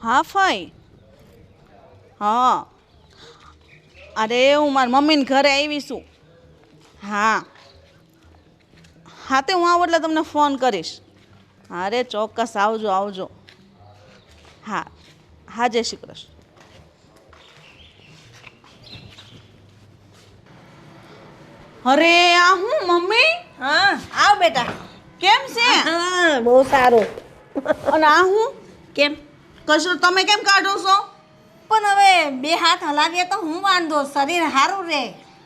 હા ફાઈ. હા અરે હું મારી મમ્મીને ઘરે આવી છું. હા હા તે હું આવું એટલે તમને ફોન કરીશ. અરે ચોક્કસ આવજો આવજો. હા હા જય શ્રી કૃષ્ણ. અરે આ હું મમ્મી હા આવ બેટા. કેમ છે? હા બહુ સારું. અને આ હું કેમ? કશું તમે કેમ કાઢો છો? પણ હવે બે હાથ હલાવીએ તો હું વાંધો, શરીર સારું રે.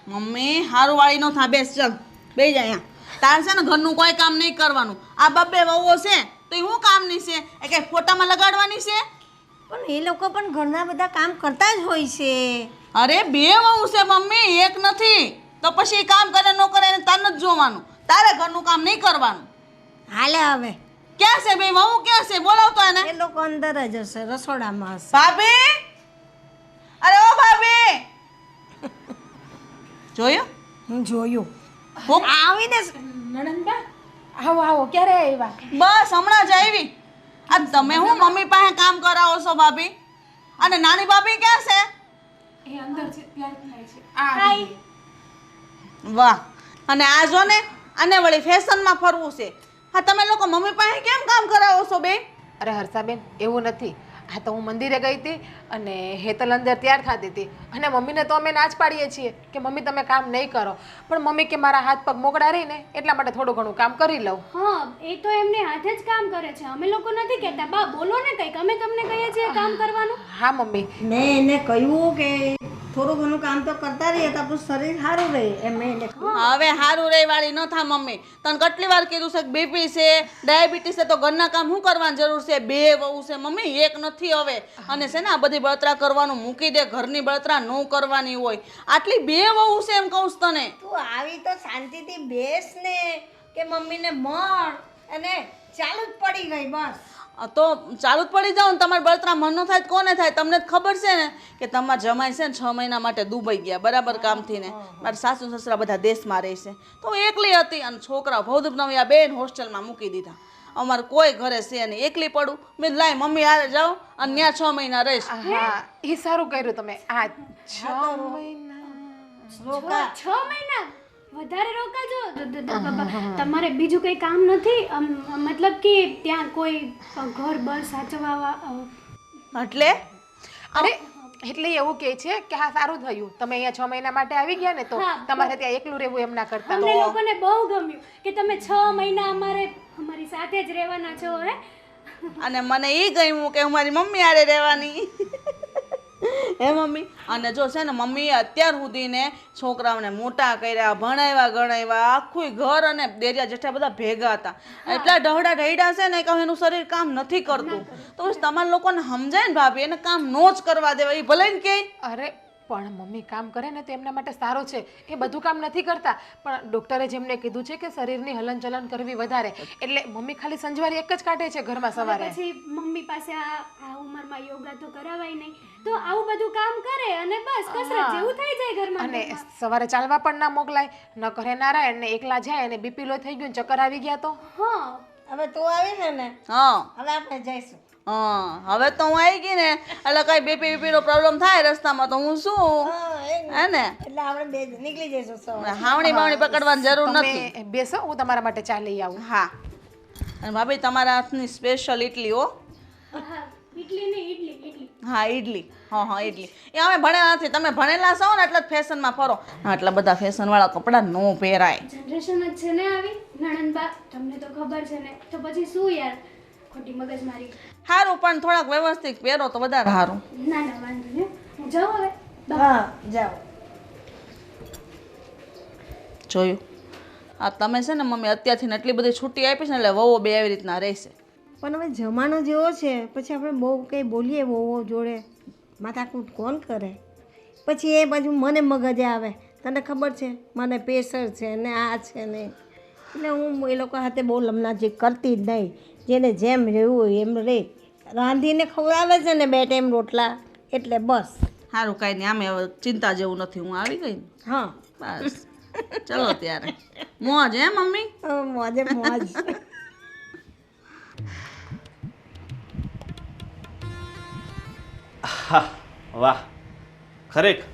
મમ્મી હારું વાળી નો થા, બેસ ચાલ બેસી જા અહીંયા. તાર છે ને ઘરનું કોઈ કામ નહીં કરવાનું. આ બબ્બે વહુઓ છે તો એ શું કામની છે? એ કઈ ફોટામાં લગાડવાની છે? પણ એ લોકો પણ ઘરના બધા કામ કરતા જ હોય છે. અરે બે વહુ છે મમ્મી, એક નથી. તો પછી કામ કરે ન કરે એને તાર નથી જોવાનું. તારે ઘરનું કામ નહીં કરવાનું. હાલે હવે ક્યાં છે બે વહુ? ક્યાં છે? બોલાવતો એને. એ લોકો અંદર જ હશે, રસોડામાં હશે. ભાભી, અરે ઓ ભાભી, જોયું? હું જોયું. હું આવીને નણંદબા આવો આવો, ક્યારે આવ્યા? બસ હમણાં જ આવી. આ તમે હું મમ્મી પાસે કામ કરાવો છો ભાભી? અને નાની ભાભી ક્યાં છે? એ અંદર છે, ત્યાં થાય છે. હાય. વાહ. અને આ જો ને, આને વળી ફેશનમાં ફરવું છે. હા તમે લોકો મમ્મી પાસે કેમ કામ કરાવો છો બે? અરે હર્ષાબેન, એવું નથી. આ તો હું મંદિરે ગઈ હતી અને હેતલ અંદર તૈયાર થતી હતી અને મમ્મીને તો અમે ના જ પાડીએ છીએ કે મમ્મી તમે કામ નહીં કરો, પણ મમ્મી કે મારા હાથ પગ મોકળા રહીને એટલા માટે થોડું ઘણું કામ કરી લઉં. હા, એ તો એમને હાથે જ કામ કરે છે. અમે લોકો નથી કહેતા. બા બોલો ને કંઈક, અમે તમને કહીએ છીએ કામ કરવાનું. હા મમ્મી. મેં એને કહ્યું કે થોડું ઘણું કામ તો કરતા રહીએ તો આપણું શરીર સારું રહે એમ મેં એને કહ્યું. હવે હારું રે વાળી ન થા મમ્મી. તને કેટલી વાર કીધું છે કે બીપી છે, ડાયાબિટીસ છે, તો ઘરના કામ શું કરવાની જરૂર છે? બે વહુ છે મમ્મી, એક નથી હવે. અને છે ને આ બધી બળતરા કરવાનું મૂકી દે, ઘરની બળતરા ન કરવાની હોય. આટલી બે વહુ છે એમ કહું છું તને. તું આવી તો શાંતિથી બેસ ને કે મમ્મીને મળ, અને ચાલુ જ પડી ગઈ બસ. તો ચાલુ જ પડી જાવ ને. તમારે બળતરા મન ન થાય તો કોને થાય? તમને જ ખબર છે ને કે તમારા જમાઈ છે ને 6 મહિના માટે દુબઈ ગયા બરાબર કામથી ને. મારા સાસુ સસરા બધા દેશમાં રહે છે, તો હું એકલી હતી અને છોકરા ભૌદૂપ નવી બેન હોસ્ટેલમાં મૂકી દીધા. અમારે કોઈ ઘરે છે નહીં, એકલી પડું. મેં લાય મમ્મી હારે જાઓ અને ત્યાં 6 મહિના રહીશ. હા, એ સારું કર્યું તમે. આ 6 મહિના. રોકા 6 મહિના વધારે રોકાજો. તમારે બીજું કંઈ કામ નથી? મતલબ કે ત્યાં કોઈ ઘર બર સાચવવા? એટલે અરે એટલે એવું કહે છે કે હા સારું થયું તમે અહીંયા 6 મહિના માટે આવી ગયા ને, તો હા, તમારે ત્યાં એકલું રહેવું એમ ના કરતા. અમને લોકોને બહુ ગમ્યું કે તમે 6 મહિના અમારી સાથે જ રહેવાના છો. હે, અને મને એ ગમ્યું કે હું મારી મમ્મી હારે રહેવાની. હે મમ્મી. અને જો છે ને મમ્મીએ અત્યાર સુધીને છોકરાઓને મોટા કર્યા, ભણાવ્યા ગણાવ્યા, આખું ઘર અને દેરિયા જેઠા બધા ભેગા હતા. એટલા ઢહડા ઢૈડા છે ને કે એનું શરીર કામ નથી કરતું. તો પછી તમારા લોકોને સમજાય ને ભાભી, એને કામ નો જ કરવા દેવા. એ ભલે ને કે અરે પણ મમ્મી કામ કરે ને તો એમના માટે સારું છે. એ બધું કામ નથી કરતા, પણ ડૉક્ટરે જેમને કીધું છે કે શરીરની હલનચલન કરવી વધારે, એટલે મમ્મી ખાલી સંજવારી એક જ કાઢે છે ઘરમાં સવારે. પછી મમ્મી પાસે આ ઉંમરમાં યોગા તો કરાવાય નહીં, તો આવું બધું કામ કરે અને બસ કસરત જેવું થઈ જાય ઘરમાં. અને સવારે ચાલવા પણ ના મોકલાય, ન કરે નારાયણ ને એકલા જાય અને બીપી લો થઈ ગયું, ચક્કર આવી ગયા તો. હા, હવે તું આવીને ને હા હવે આપણે જઈશું. હા હવે તો હું આવી ગઈ ને એટલે કઈ બીપી નો પ્રોબ્લેમ થાય રસ્તામાં તો હું શું હે ને એટલે આપણે બે નીકળી જઈશું સવારે. હાવણી બાવણી પકડવાની જરૂર નથી. તમે બેસો, હું તમારા માટે ચા લઈ આવું. હા અને ભાભી તમારા હાથની સ્પેશિયલ ઇડલી હો. હા, ઇડલી નહીં, ઇડલી. હા ઇડલી. હા ઇડલી. એ અમે ભણેલા નથી, તમે ભણેલા છો ને એટલે જ ફેશનમાં ફરો. આટલા બધા ફેશનવાળા કપડાં નો પહેરાય. જનરેશન જ છે ને આવી. નણંદબા તમને તો ખબર છે ને, તો પછી શું યાર ખોટી મગજમારી. સારું પણ થોડાક વ્યવસ્થિત પહેરો તો વધારે સારું. ના ના વાંધો નહીં, હું જાઉં હવે. હા જાઓ. જોયું આ તમે છે ને મમ્મી અત્યારથી ને એટલી બધી છૂટી આપી છે ને એટલે વહુઓ બે આવી રીતના રહેશે. પણ હવે જમાનો જેવો છે, પછી આપણે બહુ કંઈ બોલીએ બહુ જોડે માથાકૂટ કોણ કરે? પછી એ બાજુ મને મગજે આવે. તને ખબર છે મને પ્રેશર છે ને આ છે ને, એટલે હું એ લોકો સાથે બહુ લમણાજી કરતી જ નહીં. જેને જેમ રહેવું હોય એમ રહે. રાંધીને ખવડાવે છે ને 2 ટાઈમ રોટલા, એટલે બસ. સારું કાંઈ નહીં, આમે હવે ચિંતા જેવું નથી. હું આવી ગઈ ને હા બસ. ચલો ત્યારે મોજ હે મમ્મી. મોજે મોજ. હા વાહ ખરેખર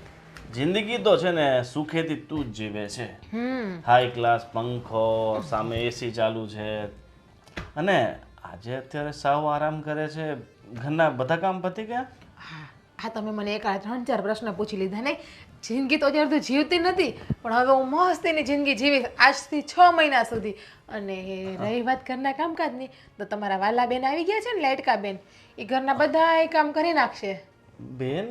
જિંદગી તો છે ને સુખેથી તું જ જીવે છે. હાઈ ક્લાસ પંખો સામે એસી ચાલુ છે અને આજે અત્યારે સાવ આરામ કરે છે. ઘરના બધા કામ પતી ગયા. હા તમે મને એક 3-4 પ્રશ્ન પૂછી લીધા ને. જિંદગી તો અત્યારે તો જીવતી નથી પણ હવે હું મસ્તીની જિંદગી જીવીશ આજથી 6 મહિના સુધી. અને રહી વાત ઘરના કામકાજની તો તમારા વાલા બેન આવી ગયા છે ને લાઇટકા બેન એ ઘરના બધા કામ કરી નાખશે. બેન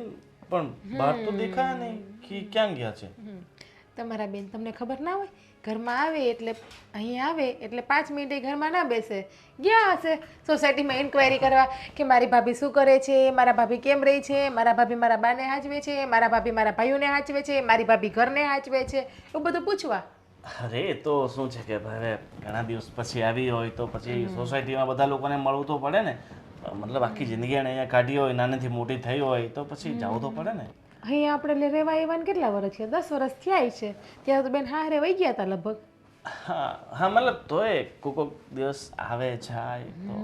પણ બહાર તો દેખાયા નહીં કે ક્યાં ગયા છે. તમારા બેન તમને ખબર ના હોય ઘરમાં આવે એટલે અહીંયા આવે એટલે 5 મિનિટે ઘરમાં ના બેસે. ગયા હશે સોસાયટીમાં ઇન્ક્વાયરી કરવા કે મારી ભાભી શું કરે છે, મારા ભાભી કેમ રહી છે, મારા ભાભી મારા બાને હાચવે છે, મારા ભાભી મારા ભાઈઓને હાચવે છે, મારી ભાભી ઘરને હાચવે છે, એવું બધું પૂછવા. અરે તો શું છે કે હવે ઘણા દિવસ પછી આવી હોય તો પછી સોસાયટીમાં બધા લોકોને મળવું તો પડે ને. મતલબ આખી જિંદગી એને અહીંયા કાઢી હોય નાનેથી મોટી થઈ હોય તો પછી જવું તો પડે ને. અહીંયા આપણે રહેવા આવ્યા કેટલા વર્ષ છે? 10 વર્ષ થયા છે. ત્યાં તો બેન હારે વહી ગયા હતા લગભગ. હા હા મતલબ તોય કોક દિવસ આવે જાય તો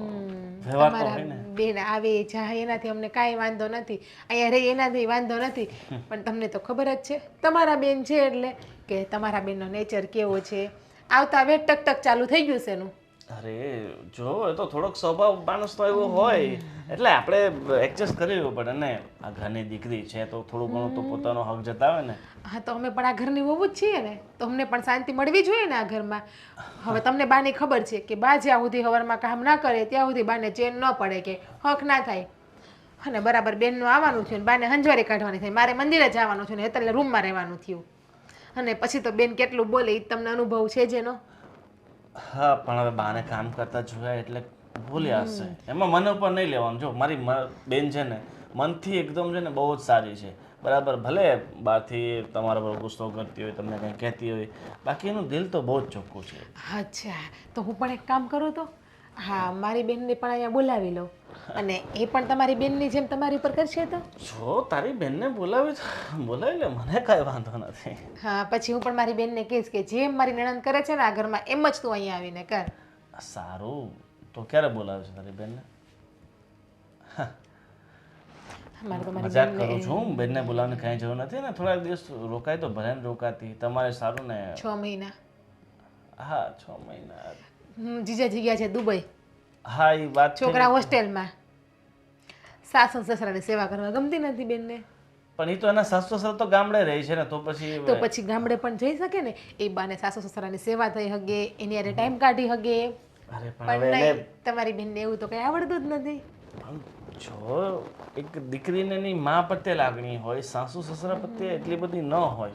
વ્યવહાર તો હોય ને. બેન આવે જાય એનાથી અમને કાંઈ વાંધો નથી, અહીંયા રહી એનાથી વાંધો નથી. પણ તમને તો ખબર જ છે તમારા બેન છે એટલે કે તમારા બેનનો નેચર કેવો છે. આવતા વેટ ટક ટક ચાલુ થઈ ગયું છે એનું. અરે જો એ તો થોડોક સ્વભાવ માણસ તો એવો હોય એટલે આપણે એડજસ્ટ કરી લેવું પડે ને. આ ઘરની દીકરી છે તો થોડું ઘણું તો પોતાનો હક જતાવે ને. હા તો અમે પણ આ ઘરની વહુ જ છીએ ને તો અમને પણ શાંતિ મળવી જોઈએ ને આ ઘરમાં. હવે તમને બાની ખબર છે કે બા જ્યાં સુધી હવારમાં કામ ના કરે ત્યાં સુધી બાને ચેન ન પડે કે હક ના થાય. અને બરાબર બેનનું આવવાનું થયું ને બાને હંજવારી કાઢવાની થઈ. મારે મંદિરે જવાનું છે ને એટલે રૂમમાં રહેવાનું થયું. અને પછી તો બેન કેટલું બોલે એ તમને અનુભવ છે જેનો. હા પણ હવે બાને કામ કરતા જોયા એટલે ભૂલ્યા હશે. એમાં મને ઉપર નહીં લેવાનું. જો મારી બેન છે ને મનથી એકદમ છે ને બહુ જ સારી છે બરાબર. ભલે બહારથી તમારા પર ગુસ્સો કરતી હોય તમને કંઈ કહેતી હોય બાકી એનું દિલ તો બહુ જ ચોખ્ખું છે. અચ્છા તો હું પણ એક કામ કરું તો હા મારી બેનને પણ અહીંયા બોલાવી લઉં અને એ પણ તમારી બેનની જેમ તમારી ઉપર કરશે તો. જો તારી બેનને બોલાવી લે મને કાંઈ વાંધો નથી. હા પછી હું પણ મારી બેનને કહીશ કે જેમ મારી નણંદ કરે છે ને આ ઘરમાં એમ જ તું અહીંયા આવીને કર. સારું તો ક્યારે બોલાવે છે તારી બેનને? મારે તો મારી મજાક કરું છું. બેનને બોલાવવાની કાંઈ જરૂર નથી ને. થોડાક દિવસ રોકાય તો ભલે ને રોકાતી તમારે સારું ને. 6 મહિના. હા 6 મહિના. જીજાજી ગયા છે દુબઈ. હા એ વાત છે. છોકરા હોસ્ટેલમાં. સાસુ સસરાની સેવા કરવા ગમતી નથી બેનને. પણ એ તો એના સાસુ સસરા તો ગામડે રહે છે ને તો પછી ગામડે પણ જઈ શકે ને. એ બાને સાસુ સસરાની સેવા થઈ હગે એની હારે ટાઈમ કાઢી હગે. અરે પણ નહીં તમારી બેનને એવું તો કઈ આવડતું જ નથી. જો એક દીકરીને એની મા પ્રત્યે લાગણી હોય સાસુ સસરા પ્રત્યે એટલી બધી ન હોય.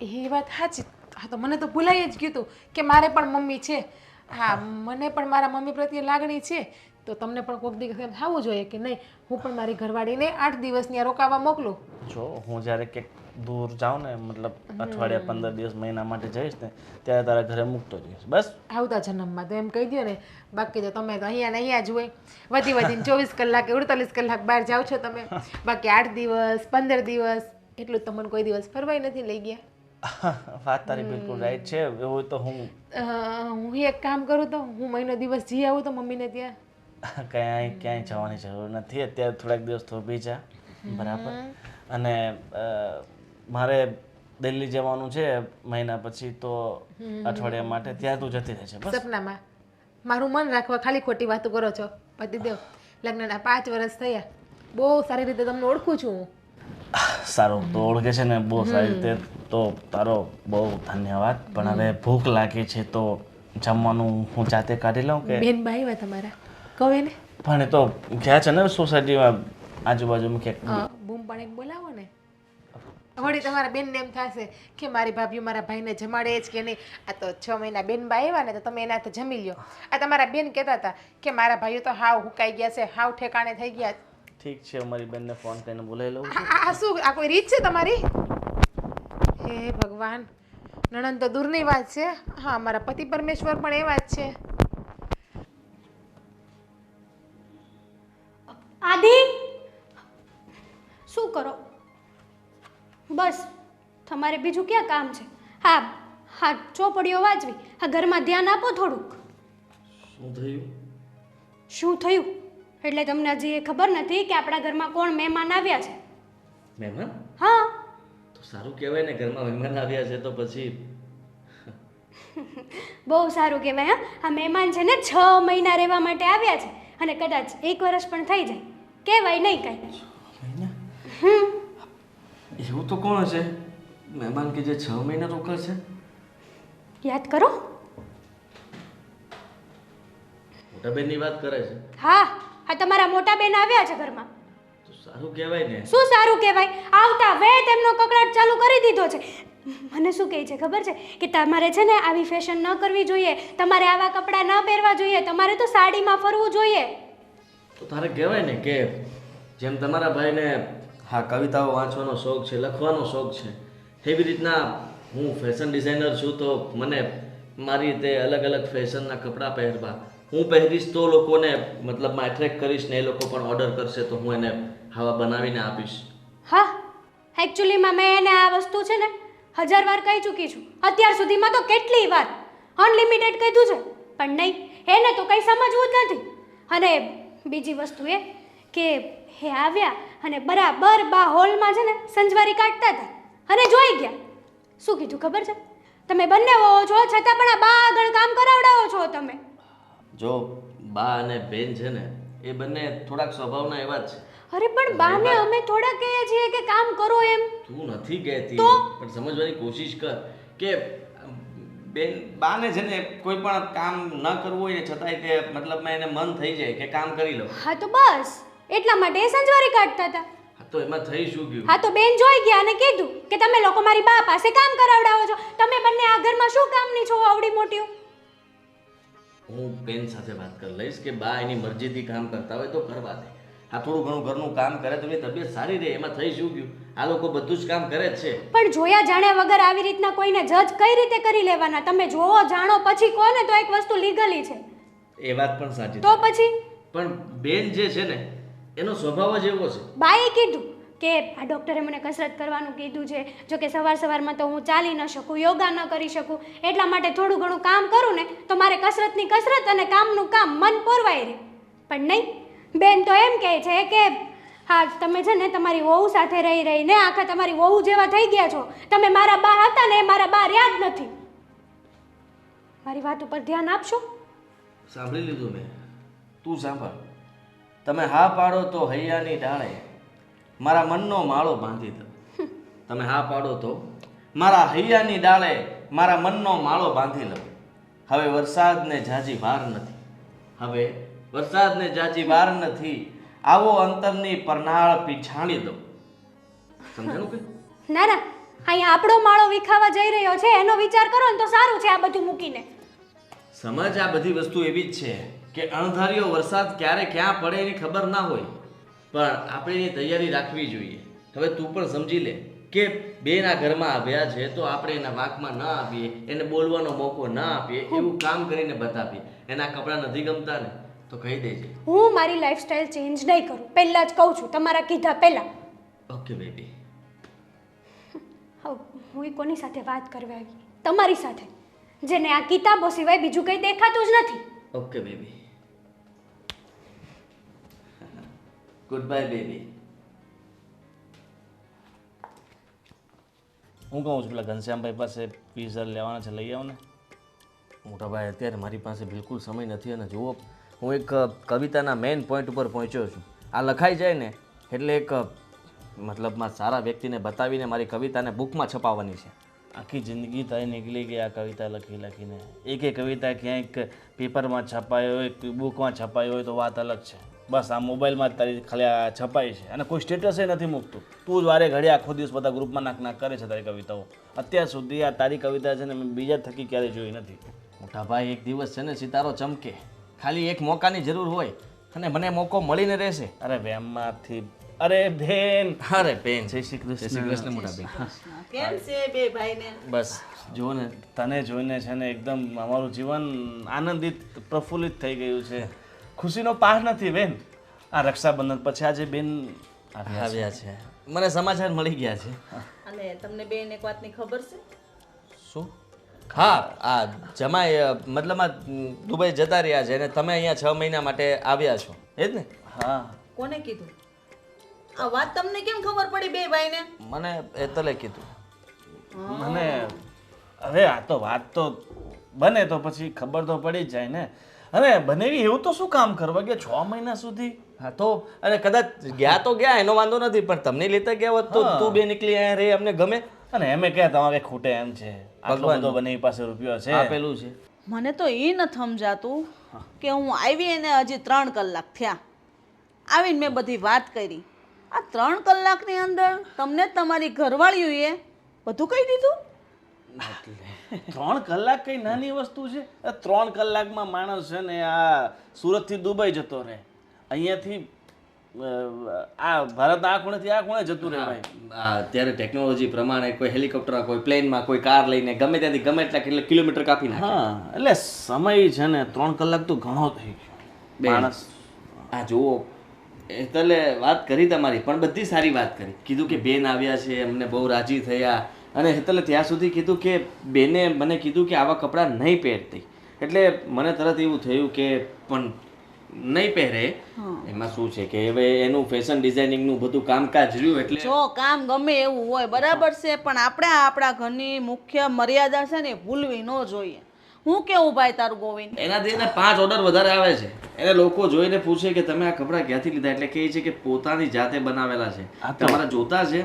એ વાત સાચી. હા તો મને તો ભૂલાઈ જ ગયું હતું કે મારે પણ મમ્મી છે. હા મને પણ મારા મમ્મી પ્રત્યે લાગણી છે તો તમને પણ કોઈક દિવસ એમ થવું જોઈએ કે નહીં હું પણ મારી ઘરવાળીને 8 દિવસ ત્યાં રોકાવા મોકલું. જો હું જ્યારે ક્યાંક દૂર જાઉં ને મતલબ અઠવાડિયા 15 દિવસ મહિના માટે જઈશ ને ત્યારે તારા ઘરે મૂકતો જઈશ બસ. આવતા જન્મમાં તો એમ કહી દો ને. બાકી તો તમે તો અહીંયા ને અહીંયા જ હોય. વધીને 24 કલાક 48 કલાક બહાર જાઓ છો તમે. બાકી 8 દિવસ 15 દિવસ એટલું જ તમને કોઈ દિવસ ફરવાય નથી લઈ ગયા. વાત તારી બિલકુલ રાઈટ છે. એવું તો હું એક કામ કરું તો હું મહિનો દિવસ જઈ આવું તો મમ્મીને ત્યાં. ક્યાંય જવાની જરૂર નથી અત્યારે. થોડાક દિવસ તો બીજા બરાબર. અને મારે દિલ્હી જવાનું છે મહિના પછી તો અઠવાડિયા માટે. ત્યાં તું જતી રહેશે બસ. સપનામાં મારું મન રાખવા ખાલી ખોટી વાતો કરો છો. પતિદેવ લગ્નના 5 વર્ષ થયા. બહુ સારી રીતે તમને ઓળખું છું હું. સારું તો ઓળખે છે ને બહુ સારી રીતે તો તારો બહુ ધન્યવાદ. પણ હવે ભૂખ લાગી છે તો જમવાનું હું જાતે કાઢી લઉં કે? બેન ભાઈ હોય તમારા કહે ને. પણ એ તો ગયા છે ને સોસાયટીમાં આજુબાજુમાં ક્યાંક. બૂમ પાડીને બોલાવો ને. વળી તમારા બેનને એમ થશે કે મારી ભાભીઓ મારા ભાઈને જમાડે જ કે નહીં. આ તો 6 મહિના બેન બા આવ્યા ને તો તમે એના હાથે જમી લ્યો. આ તમારા બેન કહેતા હતા કે મારા ભાઈઓ તો હાવ હુકાઈ ગયા છે હાવ ઠેકાણે થઈ ગયા. ઠીક છે મારી બેનને ફોન કરીને બોલાવી લઉં. આ શું આ કોઈ રીત છે તમારી? હે ભગવાન નણંદ તો દૂરની વાત છે. હા મારા પતિ પરમેશ્વર પણ એવા જ છે. આદિ શું કરો? બસ તમારે બીજું ક્યાં કામ છે? હા હા ચોપડીઓ વાંચવી. હા ઘરમાં ધ્યાન આપો થોડુંક. શું થયું? શું થયું? એટલે તમને હજી એ ખબર નથી કે આપણા ઘરમાં કોણ મહેમાન આવ્યા છે. મહેમાન હા, તો સારું કહેવાય ને, ઘરમાં મહેમાન આવ્યા છે તો પછી. બહુ સારું કહેવાય. હા, આ મહેમાન છે ને 6 મહિના રહેવા માટે આવ્યા છે અને કદાચ 1 વર્ષ પણ થઈ જાય, કહેવાય નહીં કાંઈ. એવું તો કોણ હશે મહેમાન કે જે 6 મહિના રોકાશે? યાદ કરો. મોટા બેનની વાત કરે છે? હા, આ તમારા મોટા બેન આવ્યા છે ઘરમાં. તો સારું કહેવાય ને. શું સારું કહેવાય? આવતા વેત એમનો કકડાટ ચાલુ કરી દીધો છે. મને શું કહે છે ખબર છે કે તમારે છે ને આવી ફેશન ન કરવી જોઈએ, તમારે આવા કપડાં ન પહેરવા જોઈએ, તમારે તો સાડીમાં ફરવું જોઈએ. તો તારે કહેવાય ને કે જેમ તમારા ભાઈને હા કવિતાઓ વાંચવાનો શોખ છે, લખવાનો શોખ છે, એવી રીતના હું ફેશન ડિઝાઇનર છું તો મને મારી રીતે અલગ અલગ ફેશનના કપડાં પહેરવા, હું પહેરીશ તો લોકોને મતલબમાં એટ્રેક્ટ કરીશ ને એ લોકો પણ ઓર્ડર કરશે તો હું એને આવા બનાવીને આપીશ. હા, એકચ્યુઅલીમાં મેં એને આ વસ્તુ છે ને 1000 વાર કહી ચૂકી છું. અત્યાર સુધીમાં તો કેટલી વાર અનલિમિટેડ કીધું છે, પણ નહીં, એને તો કંઈ સમજવું જ નથી. અને બીજી વસ્તુ એ કે હે આવ્યા અને બરાબર બા હોલમાં છે ને સંજવારી કાઢતા હતા અને જોઈ ગયા. શું કીધું ખબર છે? તમે બંને હો છો છતાં પણ આ બા આગળ કામ કરાવડાવો છો તમે. જો બા અને બેન છે ને એ બંને થોડાક સ્વભાવના એવા જ છે. અરે પણ બાને અમે થોડા કહીએ છીએ કે કામ કરો એમ. તું નથી કહેતી તો? પણ સમજવાની કોશિશ કર કે બેન બાને છે ને કોઈ પણ કામ ન કરવું હોય ને છતાંય તે મતલબમાં એને મન થઈ જાય કે કામ કરી લો. હા તો બસ એટલા માટે એ સંજવારી કાઢતા હતા. હા તો એમાં થઈ શું ગયું? હા તો બેન જોઈ ગયા અને કીધું કે તમે લોકો મારી બા પાસે કામ કરાવડાવો છો, તમે બંને આ ઘરમાં શું કામની છો આવડી મોટી? હું બેન સાથે વાત કરી લઈશ કે બા એની મરજીથી કામ કરતા હોય તો કરવા દે. આ થોડું ઘણું ઘરનું કામ કરે તો એની તબિયત સારી રહે, એમાં થઈ શું ગયું? આ લોકો બધું જ કામ કરે જ છે. પણ જોયા જાણ્યા વગર આવી રીતના કોઈને જજ કઈ રીતે કરી લેવાના? તમે જોવો જાણો પછી કહો ને તો એક વસ્તુ લીગલી છે. એ વાત પણ સાચી તો પછી પણ બેન જે છે ને એનો સ્વભાવ જ એવો છે. બાએ કીધું કે આ ડૉક્ટરે મને કસરત કરવાનું કીધું છે, જો કે સવારમાં તો હું ચાલી ન શકું, યોગા ન કરી શકું, એટલા માટે થોડું ઘણું કામ કરું ને તો મારે કસરતની કસરત અને કામનું કામ મન પોરવાય રહે. પણ નહીં, બેન તો એમ કહે છે કે હા તમે છે ને તમારી વહુ સાથે રહી રહીને આખા તમારી વહુ જેવા થઈ ગયા છો, તમે મારા બા હતા ને એ મારા બા રહ્યા જ નથી. મારી વાત ઉપર ધ્યાન આપશો? સાંભળી લીધું મેં, તું સાંભળ. તમે હા પાડો તો હૈયાની ડાળે મારા મનનો માળો બાંધી દો. તમે હા પાડો તો મારા હૈયાની ડાળે મારા મનનો માળો બાંધી લો. હવે વરસાદને જાજી વાર નથી, હવે વરસાદને જાજી વાર નથી, આવો અંતરની પરનાળ પીછાણી દો. સમજાણું કે? ના ના, અહીંયા આપણો માળો વિખાવા જઈ રહ્યો છે એનો વિચાર કરો ને તો સારું છે. આ બધું મૂકીને સમજ, આ બધી વસ્તુ એવી જ છે કે અણધાર્યો વરસાદ ક્યારે ક્યાં પડે એની ખબર ના હોય, પણ આપણે એની તૈયારી રાખવી જોઈએ. હવે તું પણ સમજી લે કે બેના ઘરમાં આવ્યા છે તો આપણે એના વાંકમાં ન આવીએ, એને બોલવાનો મોકો ના આપીએ, એવું કામ કરીને બતાવીએ. એના કપડાં નથી ગમતા ને તો કહી દેજે. હું મારી લાઈફસ્ટાઈલ ચેન્જ નહીં કરું, પહેલાં જ કહું છું, તમારા કીધા પહેલાં. Okay baby. હવે હું કોની સાથે વાત કરવા આવી? તમારી સાથે, જેને આ કિતાબો સિવાય બીજું કંઈ દેખાતું જ નથી. Okay baby. Good bye baby. હું કહું છું પેલા ઘનશ્યામભાઈ પાસે પીઝર લેવાના છે, લઈ આવો ને. મોટા ભાઈ અત્યારે મારી પાસે બિલકુલ સમય નથી અને જુઓ હું એક કવિતાના મેઇન પોઈન્ટ ઉપર પહોંચ્યો છું. આ લખાઈ જાય ને એટલે એક મતલબમાં સારા વ્યક્તિને બતાવીને મારી કવિતાને બુકમાં છપાવવાની છે. આખી જિંદગી તારી નીકળી ગઈ આ કવિતા લખીને. એક કવિતા ક્યાંક પેપરમાં છપાયો હોય, બુકમાં છપાયો હોય તો વાત અલગ છે. બસ આ મોબાઈલમાં જ તારી ખાલી આ છપાઈ છે અને કોઈ સ્ટેટસે નથી મૂકતું. તું જ વારે ઘડી આખો દિવસ બધા ગ્રુપમાં નાક કરે છે તારી કવિતાઓ. અત્યાર સુધી આ તારી કવિતા છે ને મેં બીજા થકી ક્યારેય જોઈ નથી. મોટા ભાઈ, એક દિવસ છે ને સિતારો ચમકે, ખાલી એક મોકાની જરૂર હોય અને મને મોકો મળીને રહેશે. અરે વેમમાંથી અરે બેન, અરે બેન, જય શ્રી કૃષ્ણ મોટા બેન. કેમ છે બે ભાઈને? બસ જુઓ ને, તને જોઈને છે ને એકદમ અમારું જીવન આનંદિત પ્રફુલ્લિત થઈ ગયું છે. ખુશીનો પાર નથી બેન. આ રક્ષાબંધન પછી આજે બેન આવ્યા છે, મને સમાચાર મળી ગયા છે. અને તમને બેન એક વાતની ખબર છે? શું? હા, આ જમાઈ મતલબમાં દુબઈ જતા રહ્યા છે અને તમે અહીંયા 6 મહિના માટે આવ્યા છો, એ જ ને? હા કોને કીધું આ વાત? તમને કેમ ખબર પડી બે ભાઈને? મને હેતલે કીધું. મને હવે આ તો વાત તો બને તો પછી ખબર તો પડી જ જાય ને. અને બનેવી એવું તો શું કામ કરવા ગયા 6 મહિના સુધી? હા તો અને કદાચ ગયા તો ગયા એનો વાંધો નથી, પણ તમને લેતા ગયા હોત તો તું બે નીકળી અહીંયા રે અમને ગમે. અને એમે ક્યાં તમારે ખૂટે એમ છે? આટલો બધો બનેવી પાસે રૂપિયો છે. આપેલું છે. મને તો એ ન સમજાતું કે હું આવી એને હજી 3 કલાક થયા, આવીને મેં બધી વાત કરી. આ 3 કલાકની અંદર તમને તમારી ઘરવાળીઓએ બધું કહી દીધું? 3 કલાક કઈ નાની વસ્તુ છે? 3 કલાકમાં માણસ છે ને આ સુરતથી દુબઈ જતો રહે, અહીંયાથી આ ભારતના આ ખૂણેથી આ ખૂણે જતું રહે ભાઈ. અત્યારે ટેકનોલોજી પ્રમાણે કોઈ હેલિકોપ્ટરમાં, કોઈ પ્લેનમાં, કોઈ કાર લઈને ગમે ત્યાંથી ગમે એટલા કિલોમીટર કાપી નાખે. હા એટલે સમય છે ને 3 કલાક તો ઘણો થઈ ગયો માણસ. આ જુઓ હેતલે વાત કરી તમારી, પણ બધી સારી વાત કરી. કીધું કે બેન આવ્યા છે, અમને બહુ રાજી થયા. અને હેતલે ત્યાં સુધી કીધું કે બેને મને કીધું કે આવા કપડાં નહીં પહેરતી. એટલે મને તરત એવું થયું કે પણ નહીં પહેરે. એમાં શું છે કે હવે એનું ફેશન ડિઝાઇનિંગનું બધું કામકાજ રહ્યું એટલે જો કામ ગમે એવું હોય બરાબર છે, પણ આપણે આપણા ઘરની મુખ્ય મર્યાદા છે ને ભૂલવી ન જોઈએ. હું કેવું ભાઈ તારું ગોવિંદ? એનાથી એને 5 ઓર્ડર વધારે આવે છે. એને લોકો જોઈને પૂછે કે તમે આ કપડાં ક્યાંથી લીધા, એટલે કહે છે કે પોતાની જાતે બનાવેલા છે. તમારા જોતા છે.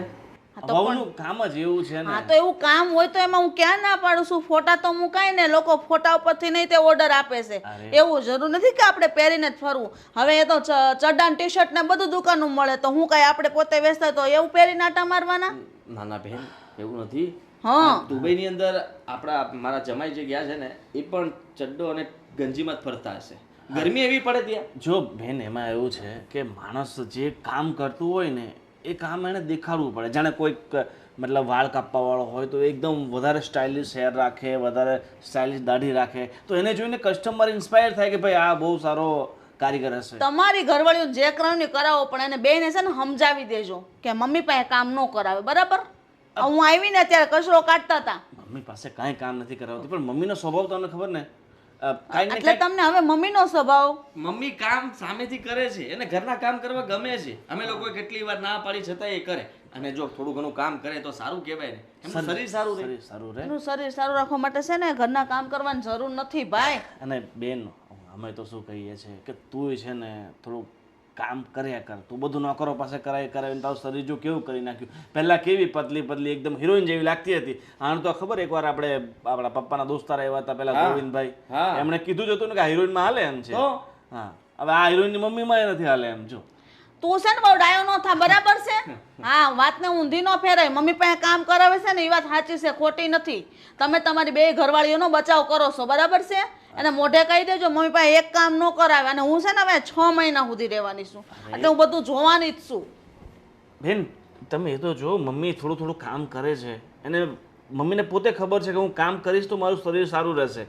વહુનું કામ જ એવું છે ને. હા તો એવું કામ હોય તો એમાં હું ક્યાં ના પાડું છું? ફોટા તો મુકાય ને, લોકો ફોટા ઉપરથી નહીં તે ઓર્ડર આપે છે. એવું જરૂર નથી કે આપણે પહેરીને જ ફરવું. હવે એ તો ચડ્ડા ટી શર્ટ ને બધું દુકાનનું મળે, તો હું કઈ આપણે પોતે વેચતા તો એવું પહેરીને આટા મારવાના? નાના બહેન એવું નથી. હા દુબઈની અંદર આપણા મારા જમાઈ જે ગયા છે ને એ પણ ચડ્ડો અને ગંજીમાં જ ફરતા હશે. ગરમી એવી પડે ત્યાં. જો બેન એમાં એવું છે કે માણસ જે કામ કરતું હોય ને એ કામ એને દેખાડવું પડે. જાણે કોઈક મતલબ વાળ કાપવા વાળો હોય તો એકદમ વધારે સ્ટાઇલિશ હેર રાખે, વધારે સ્ટાઇલિશ દાઢી રાખે, તો એને જોઈને કસ્ટમર ઇન્સ્પાયર થાય કે ભાઈ આ બહુ સારો કારીગર હશે. તમારી ઘરવાળીઓ જે કરાવની કરાવો, પણ એને બેને છે ને સમજાવી દેજો કે મમ્મી પાસે કામ ન કરાવે, બરાબર? હું આવીને અત્યારે કચરો કાઢતા હતા. મમ્મી પાસે કાંઈ કામ નથી કરાવતી, પણ મમ્મીનો સ્વભાવ તમને ખબર ને કાંઈ ને એટલે તમને હવે મમ્મીનો સ્વભાવ? મમ્મી કામ સામેથી કરે છે, એને ઘરના કામ કરવા ગમે છે. અમે લોકોએ કેટલી વાર ના પાડી છતાં એ કરે. અને જો થોડું ઘણું કામ કરે તો સારું કહેવાય ને. એમનું શરીર સારું રહે. શરીર સારું રહે. એનું શરીર સારું રાખવા માટે છે ને ઘરના કામ કરવાની જરૂર નથી ભાઈ. અને બેન અમે તો શું કહીએ છીએ કે તું છે ને થોડું કામ કર્યા કર. તું બધું નોકરો પાસે કરાવીને તારું શરીર જો કેવું કરી નાખ્યું. પહેલાં કેવી પતલી પતલી એકદમ હિરોઈન જેવી લાગતી હતી. આને તો ખબર એકવાર આપણે આપણા પપ્પાના દોસ્તાર આવ્યા હતા પેલા ગોવિંદભાઈ, એમણે કીધું જ હતું ને કે આ હિરોઈનમાં હાલે એમ છે. હા હવે આ હિરોઈનની મમ્મીમાં એ નથી હાલે એમ. જો તું છે ને બહુ ડાયો ન થા, બરાબર છે? હા વાતને ઊંધી ન ફેરાય. મમ્મી પાસે કામ કરાવે છે ને એ વાત સાચી છે, ખોટી નથી. તમે તમારી બે ઘરવાળીઓનો બચાવ કરો છો, બરાબર છે? એને મોઢે કહી દેજો મમ્મી પાસે એક કામ ન કરાવે. અને હું છે ને હવે 6 મહિના સુધી રહેવાની છું, એટલે હું બધું જોવાની જ છું. બેન તમે એ તો જો મમ્મી થોડું થોડું કામ કરે છે, એને મમ્મીને પોતે ખબર છે કે હું કામ કરીશ તો મારું શરીર સારું રહેશે.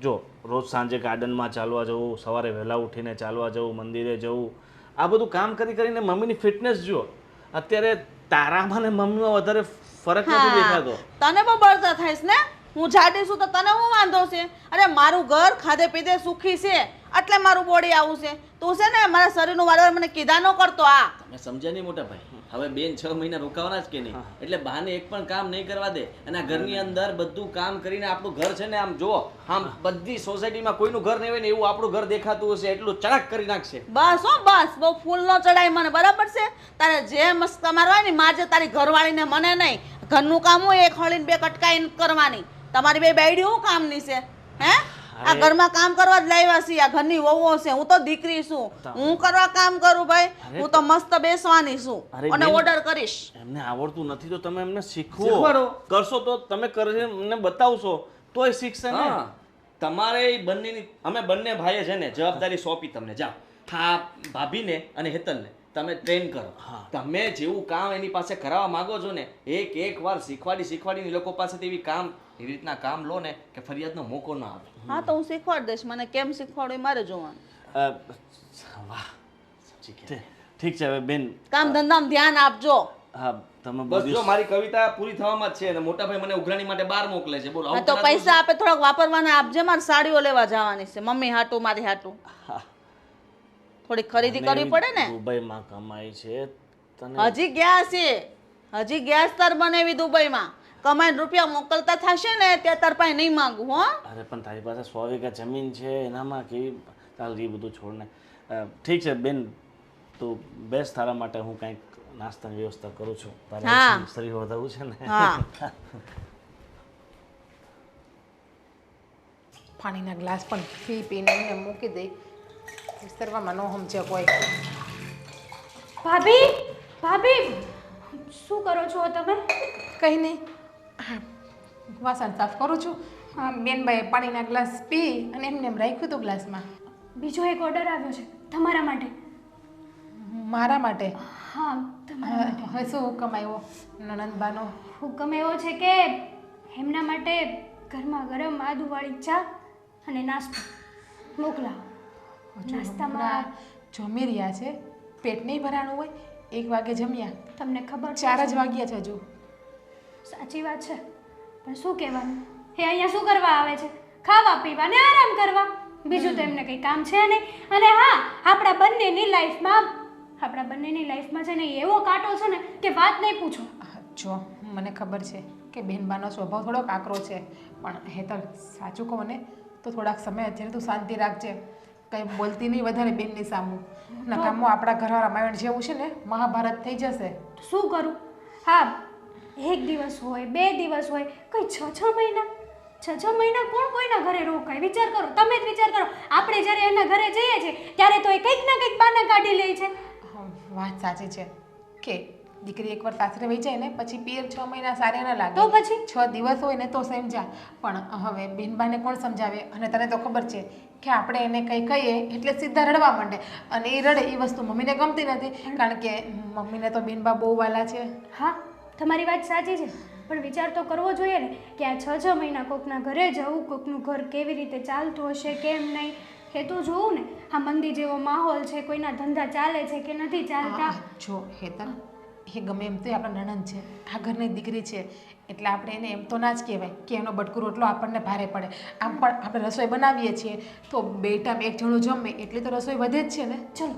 જો રોજ સાંજે ગાર્ડનમાં ચાલવા જવું, સવારે વહેલા ઉઠીને ચાલવા જવું, મંદિરે જવું, આ બધું કામ કરીને મમ્મીની ફિટનેસ જુઓ. અત્યારે તારામાં ને મમ્મીમાં વધારે ફરક નથી દેખાતો. તને બહુ બળતરા થાય ને? હું જાડી છું તો તને શું વાંધો છે? અરે મારું ઘર ખાધે પીધે સુખી છે એટલે મારું બોડી આવું છે. તું છે ને મારા શરીરનું વારવાર મને કીધા ન કરતો. આ તમે સમજ્યા નહીં મોટા ભાઈ. હવે બેન 6 મહિના રોકાવાના જ કે નહીં, એટલે બહાને એક પણ કામ નહીં કરવા દે. અને આ ઘરની અંદર બધું કામ કરીને આપણું ઘર છે ને આમ જુઓ, આમ બધી સોસાયટીમાં કોઈનું ઘર નહીં હોય ને એવું આપણું ઘર દેખાતું હશે એટલું ચડાક કરી નાખશે. બસ હો બસ, બહુ ફૂલ ન ચડાય મને, બરાબર છે? તારે જે મસ્ત તમારું હોય ને માજે તારી ઘરવાળીને, મને નહીં. ઘરનું કામ હોય એક હળીને બે કટકાઈ કરવાની. તમારી બે બાયડી શું કામની છે? હે આ ઘરમાં કામ કરવા જ લાવ્યા છીએ. આ ઘરની વહુઓ છે, હું તો દીકરી છું, હું કરવા કામ કરું ભાઈ. હું તો મસ્ત બેસવાની છું અને ઓર્ડર કરીશ. એમને આવડતું નથી તો તમે એમને શીખવાડો. કરશો તો તમે કરીને એમને બતાવશો તોય શીખશે ને. તમારે બંનેની અમે બંને ભાઈએ છે ને જવાબદારી સોંપી તમને. જાઓ હા ભાભીને અને હેતલને તમે ટ્રેન કરો. તમે જેવું કામ એની પાસે કરાવવા માંગો છો ને એક વાર શીખવાડીને લોકો પાસેથી એવી કામ એવી રીતના કામ લો ને કે ફરિયાદનો મોકો ના આવે. હા તો હું શીખવાડ દઈશ. મને કેમ શીખવાડું એ મારે જોવાનું. વાહ ઠીક છે હવે બેન કામ ધંધામાં ધ્યાન આપજો. હા તમે બસ જો મારી કવિતા પૂરી થવામાં જ છે અને મોટા ભાઈ મને ઉઘરાણી માટે બહાર મોકલે છે. બોલો હા તો પૈસા આપે થોડાક વાપરવાના આપજે. મારે સાડીઓ લેવા જવાની છે મમ્મી હાટું, મારી હાટું. થોડી ખરીદી કરવી પડે ને. દુબઈમાં કમાય છે તને. હજી ગયા છે, હજી ગેસ તાર બનાવી દુબઈમાં. કમાઈને રૂપિયા મોકલતા થશે ને ત્યાં તાર પાસે નહીં માંગુ હો. અરે પણ તારી પાસે 100 વીઘા જમીન છે, એનામાં કેવી ચાલ એ બધું છોડને. ઠીક છે બેન, તું બેસ, તારા માટે હું કંઈક નાસ્તાની વ્યવસ્થા કરું છું. હા. તારે શરીર વધારવું છે ને. હા. પાણીના ગ્લાસ પણ પી પીને એમને મૂકી દઈ. વિસ્તારમાં ન સમજે કોઈ. ભાભી ભાભી શું કરો છો તમે? કંઈ નહીં, હા, વાસણ સાફ કરું છું. હા, બેનબાઈએ પાણીના ગ્લાસ પી અને એમને એમ રાખ્યું હતું ગ્લાસમાં. બીજો એક ઓર્ડર આવ્યો છે તમારા માટે. મારા માટે? હા, તમારા માટે. હવે શું હુકમ આવ્યો નણંદબાનો? હુકમ એવો છે કે એમના માટે ગરમા ગરમ આદુવાળી ચા અને નાસ્તો મોકલાવો. નાસ્તામાં જમી રહ્યા છે, પેટ નહીં ભરાણું હોય. 1 વાગે જમ્યા, તમને ખબર છે 4 જ વાગ્યા છે હજુ. સાચી વાત છે, પણ શું કહેવાનું, એ અહીંયા શું કરવા આવે છે? ખાવા પીવા ને આરામ કરવા. બીજું તો એમને કંઈ કામ છે નહીં. અને હા, આપણા બંનેની લાઈફમાં છે ને એવો કાંટો છે ને કે વાત નહીં પૂછો. જો મને ખબર છે કે બેનબાનો સ્વભાવ થોડોક આકરો છે, પણ હેતલ સાચું કહું ને તો થોડાક સમય અત્યારે તું શાંતિ રાખજે. કંઈ બોલતી નહીં વધારે બેનની સામું. નકામો આપણા ઘરવાળા રામાયણ જેવું છે ને મહાભારત થઈ જશે. તો શું કરું? હા, 1 દિવસ હોય 2 દિવસ હોય, કઈ 6 મહિના 6 મહિના કોણ કોઈના ઘરે રોકાય? વિચાર કરો, તમે જ વિચાર કરો. આપણે જ્યારે એના ઘરે જઈએ છીએ ત્યારે તો એ કંઈક ના કંઈક બહાના કાઢી લે છે. વાત સાચી છે કે દીકરી એકવાર સાસરે વહી જાય ને પછી પિયર 6 મહિના સારે ન લાગે. તો પછી 6 દિવસ હોય ને તો સમજા. પણ હવે બેનબાને કોણ સમજાવે? અને તને તો ખબર છે કે આપણે એને કંઈ કહીએ એટલે સીધા રડવા માંડે. અને એ રડે એ વસ્તુ મમ્મીને ગમતી નથી, કારણ કે મમ્મીને તો બેનબા બહુ વાલા છે. હા, તમારી વાત સાચી છે, પણ વિચાર તો કરવો જોઈએ ને કે આ 6 મહિના કોકના ઘરે જવું, કોકનું ઘર કેવી રીતે ચાલતું હશે કેમ નહીં એ તો જોવું ને. આ મંદી જેવો માહોલ છે, કોઈના ધંધા ચાલે છે કે નથી ચાલતા. જો હેતલ, એ ગમે એમ તો આપણા નણંદ છે, આ ઘરની દીકરી છે, એટલે આપણે એને એમ તો ના જ કહેવાય કે એનો બટકું રોટલો આપણને ભારે પડે. આમ પણ આપણે રસોઈ બનાવીએ છીએ તો 2 ટાઈમ 1 જણું જમે એટલી તો રસોઈ વધે જ છે ને. ચલો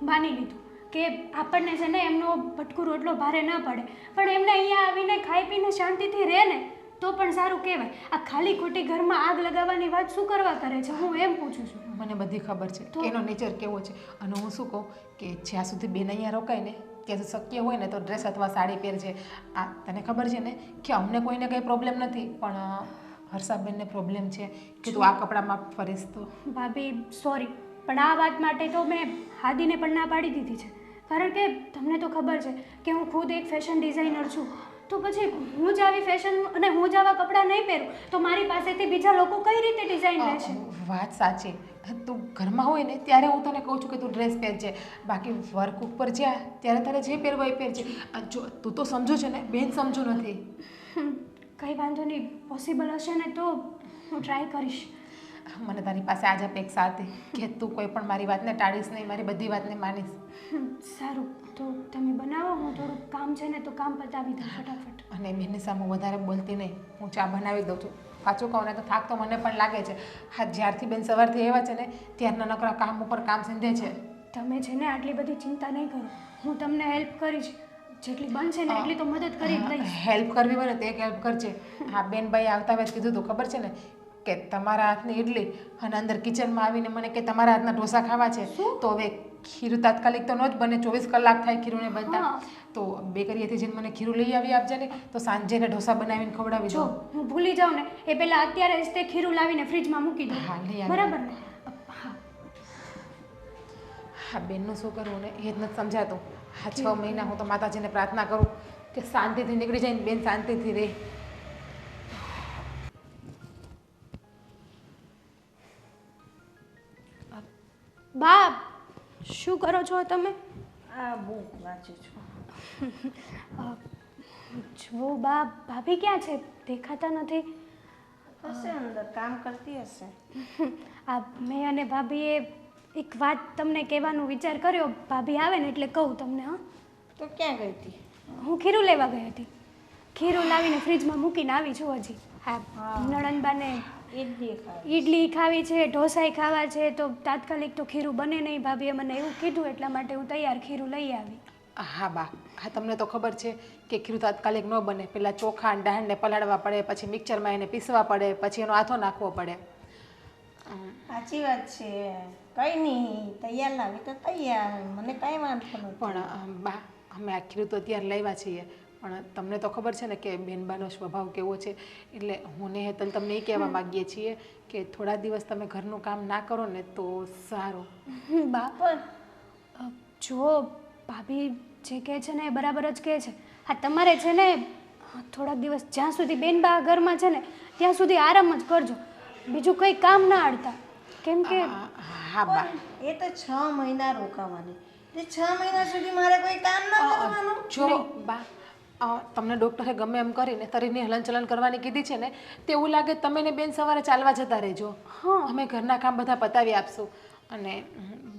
માની લીધું કે આપણને છે ને એમનો ભટકું રોટલો ભારે ન પડે, પણ એમને અહીંયા આવીને ખાઈ પીને શાંતિથી રહે ને તો પણ સારું કહેવાય. આ ખાલી ખોટી ઘરમાં આગ લગાવવાની વાત શું કરવા કરે છે, હું એમ પૂછું છું. મને બધી ખબર છે કે એનો નેચર કેવો છે. અને હું શું કહું કે જ્યાં સુધી બેન અહીંયા રોકાય ને ત્યાં શક્ય હોય ને તો ડ્રેસ અથવા સાડી પહેરજે. આ તને ખબર છે ને કે અમને કોઈને કંઈ પ્રોબ્લેમ નથી, પણ હર્ષાબેનને પ્રોબ્લેમ છે કે તું આ કપડામાં ફરીશ તો. ભાભી સોરી, પણ આ વાત માટે તો મેં હાદીને પણ ના પાડી દીધી છે, કારણ કે તમને તો ખબર છે કે હું ખુદ એક ફેશન ડિઝાઇનર છું. તો પછી હું જ આવી ફેશન અને હું જ આવા કપડાં નહીં પહેરું તો મારી પાસેથી બીજા લોકો કઈ રીતે ડિઝાઇન લેશે? વાત સાચી. તું ઘરમાં હોય ને ત્યારે હું તને કહું છું કે તું ડ્રેસ પહેરજે, બાકી વર્ક ઉપર જ્યાં ત્યારે તારે જે પહેરવું એ પહેરજે. જો તું તો સમજો છે ને, બેન સમજુ નથી. કંઈ વાંધો નહીં, પોસિબલ હશે ને તો હું ટ્રાય કરીશ. મને તારી પાસે આજ અપેક્ષા હતી કે તું કોઈ પણ મારી વાતને ટાળીશ નહીં, મારી બધી વાતને માનીશ. સારું, તો તમે બનાવો, હું થોડુંક કામ છે ને તો કામ પતાવી દઉં ફટાફટ. અને બેનની સામે વધારે બોલતી નહીં, હું ચા બનાવી દઉં છું. સાચું કહું ને તો થાક તો મને પણ લાગે છે. હા, જ્યારથી બેન સવારથી આવ્યા છે ને ત્યારના નકરા કામ ઉપર કામ સિંધે છે. તમે છે ને આટલી બધી ચિંતા નહીં કરો, હું તમને હેલ્પ કરીશ. જેટલી બનશે ને એટલી તો મદદ કરી જ લઈશ. હેલ્પ કરવી હોય ને તો એક હેલ્પ કરજે. હા, બેનભાઈ આવતા વેત કીધું તું ખબર છે ને કે તમારા હાથની ઇડલી અને અંદર કિચનમાં આવીને મને કે તમારા હાથના ઢોસા ખાવા છે. તો હવે ખીરું તાત્કાલિક તો ન જ બને, 24 કલાક થાય ખીરુંને બનતા. તો બેકરીએથી જઈને મને ખીરું લઈ આવી આપજે ને, તો સાંજે ઢોસા બનાવીને ખવડાવી જો દો. હું ભૂલી જાઉં ને એ પહેલાં અત્યારે જ તે ખીરું લાવીને ફ્રીજમાં મૂકી દો. હા, લઈ આવી. બરાબર ને? હા. હા, બેનનું શું કરવું ને એ જ નથી સમજાતું. હા, 6 મહિના હું તો માતાજીને પ્રાર્થના કરું કે શાંતિથી નીકળી જાય ને બેન શાંતિથી રહે. બા શું કરો છો તમે? આ બુક વાંચું છું. જો બા, ભાભી ક્યાં છે? દેખાતા નથી. હશે અંદર કામ કરતી હશે. આ મેં અને ભાભીએ એક વાત તમને કહેવાનો વિચાર કર્યો. ભાભી આવે ને એટલે કહું તમને. હા, તો ક્યાં ગઈ હતી? હું ખીરું લેવા ગઈ હતી. ખીરું લાવીને ફ્રીજમાં મૂકીને આવી છું હજી. હા, નણંદબાને ઇડલી ખાય. ઈડલી ખાવી છે, ઢોસાઈ ખાવા છે, તો તાત્કાલિક તો ખીરું બને નહીં. ભાભીએ મને એવું કીધું એટલા માટે હું તૈયાર ખીરું લઈ આવી. હા બા, હા તમને તો ખબર છે કે ખીરું તાત્કાલિક ન બને. પહેલાં ચોખા અને દાળને પલાળવા પડે, પછી મિક્સરમાં એને પીસવા પડે, પછી એનો આથો નાખવો પડે. સાચી વાત છે. કઈ નહીં, તૈયાર લાવી તો તૈયાર, મને કાંઈ વાંધો નથી. પણ બા, અમે આ ખીરું તો અત્યારે લાવ્યા છીએ, પણ તમને તો ખબર છે ને કે બેનબાનો સ્વભાવ કેવો છે. એટલે હું ને હેતલ તમને એ કહેવા માગીએ છીએ કે થોડા દિવસ તમે ઘરનું કામ ના કરો ને તો સારું. બા, જો ભાભી જે કહે છે ને એ બરાબર જ કહે છે. હા, તમારે છે ને થોડાક દિવસ જ્યાં સુધી બેનબા ઘરમાં છે ને ત્યાં સુધી આરામ જ કરજો, બીજું કંઈ કામ ના અડતા. કેમ કે હા બા, એ તો 6 મહિના રોકાવાની, તે 6 મહિના સુધી મારે કોઈ કામ ના કરવાનું. જો બા, તમને ડૉક્ટરે ગમે એમ કરીને શરીરની હલનચલન કરવાની કીધી છે ને, તે એવું લાગે તમે ને બેન સવારે ચાલવા જતા રહેજો. અમે ઘરના કામ બધા પતાવી આપશું. અને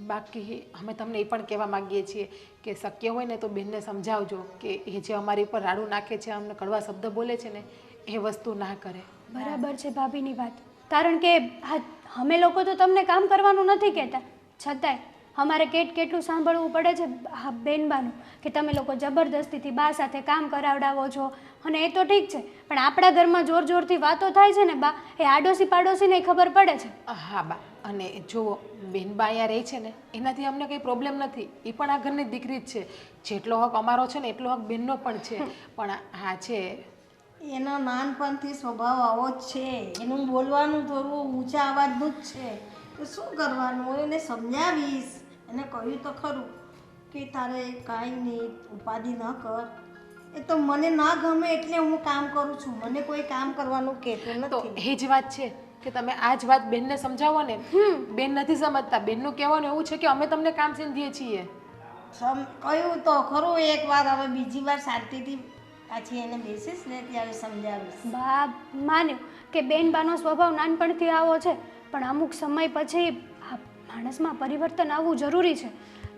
બાકી અમે તમને એ પણ કહેવા માગીએ છીએ કે શક્ય હોય ને તો બેનને સમજાવજો કે એ જે અમારી ઉપર રાડું નાખે છે, અમને કડવા શબ્દ બોલે છે ને, એ વસ્તુ ના કરે. બરાબર છે ભાભીની વાત, કારણ કે હા, અમે લોકો તો તમને કામ કરવાનું નથી કહેતા, છતાંય અમારે કેટલું સાંભળવું પડે છે હા બેનબાનું કે તમે લોકો જબરદસ્તીથી બા સાથે કામ કરાવડાવો છો. અને એ તો ઠીક છે, પણ આપણા ઘરમાં જોર જોરથી વાતો થાય છે ને બા, એ આડોશી પાડોશીને ખબર પડે છે. હા બા, અને જો બેનબા અહીંયા રહે છે ને એનાથી અમને કંઈ પ્રોબ્લેમ નથી. એ પણ આ ઘરની દીકરી જ છે. જેટલો હક અમારો છે ને એટલો હક બેનનો પણ છે. પણ હા છે, એનો નાનપણથી સ્વભાવ આવો જ છે. એનું બોલવાનું થોડું ઊંચા અવાજનું જ છે. તો શું કરવાનું? હું એને સમજાવીશ, એને કહ્યું તો ખરું કે તારે કાંઈ નહીં, ઉપાધિ ન કર. એ તો મને ના ગમે એટલે હું કામ કરું છું, મને કોઈ કામ કરવાનું કહેતું તો નથી. એ જ વાત છે કે તમે આ જ વાત બેનને સમજાવો ને. બેન નથી સમજતા. બેનનું કહેવાનું એવું છે કે અમે તમને કામ સીંધીએ છીએ. કહ્યું તો ખરું એક વાર, હવે બીજી વાર શાંતિથી પાછી એને બેસીશ ને ત્યારે સમજાવીશ. બા માન્યું કે બેનબાનો સ્વભાવ નાનપણથી આવો છે, પણ અમુક સમય પછી આ માણસમાં પરિવર્તન આવવું જરૂરી છે.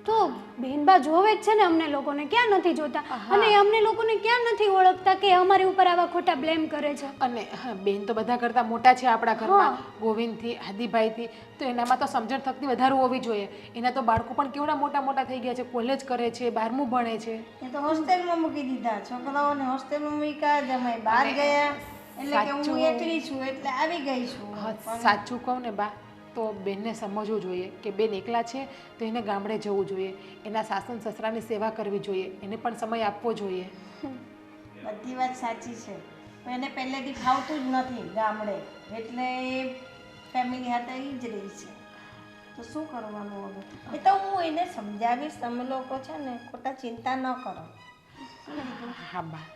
તો બેનબા જોવે જ છે ને અમને લોકોને, ક્યાં નથી જોતા? અને એ અમને લોકોને ક્યાં નથી ઓળખતા કે અમારી ઉપર આવા ખોટા બ્લેમ કરે છે? અને હા, બેન તો બધા કરતાં મોટા છે આપણા ઘરમાં, ગોવિંદથી, આદિભાઈથી. તો એનામાં તો સમજણ શક્તિ વધારે હોવી જોઈએ. એના તો બાળકો પણ કેવડા મોટા મોટા થઈ ગયા છે, કોલેજ કરે છે, 12મું ભણે છે. એ તો હોસ્ટેલમાં મૂકી દીધા છોકરાઓને, હોસ્ટેલમાં મૂક્યા, જમાઈ બહાર ગયા, એટલે કે હું એકલી છું એટલે આવી ગઈ છું. સાચું કહું ને બા, તો બેનને સમજવું જોઈએ કે બેન એકલા છે તો એને ગામડે જવું જોઈએ, એના સાસુ સસરાની સેવા કરવી જોઈએ, એને પણ સમય આપવો જોઈએ. બધી વાત સાચી છે, પણ એને પહેલેથી ફાવતું જ નથી ગામડે, એટલે એ ફેમિલી હાથે જ રહી છે. તો શું કરવાનું હવે? એ તો હું એને સમજાવીશ, તમે લોકો છે ને ખોટા ચિંતા ન કરો. હા બા,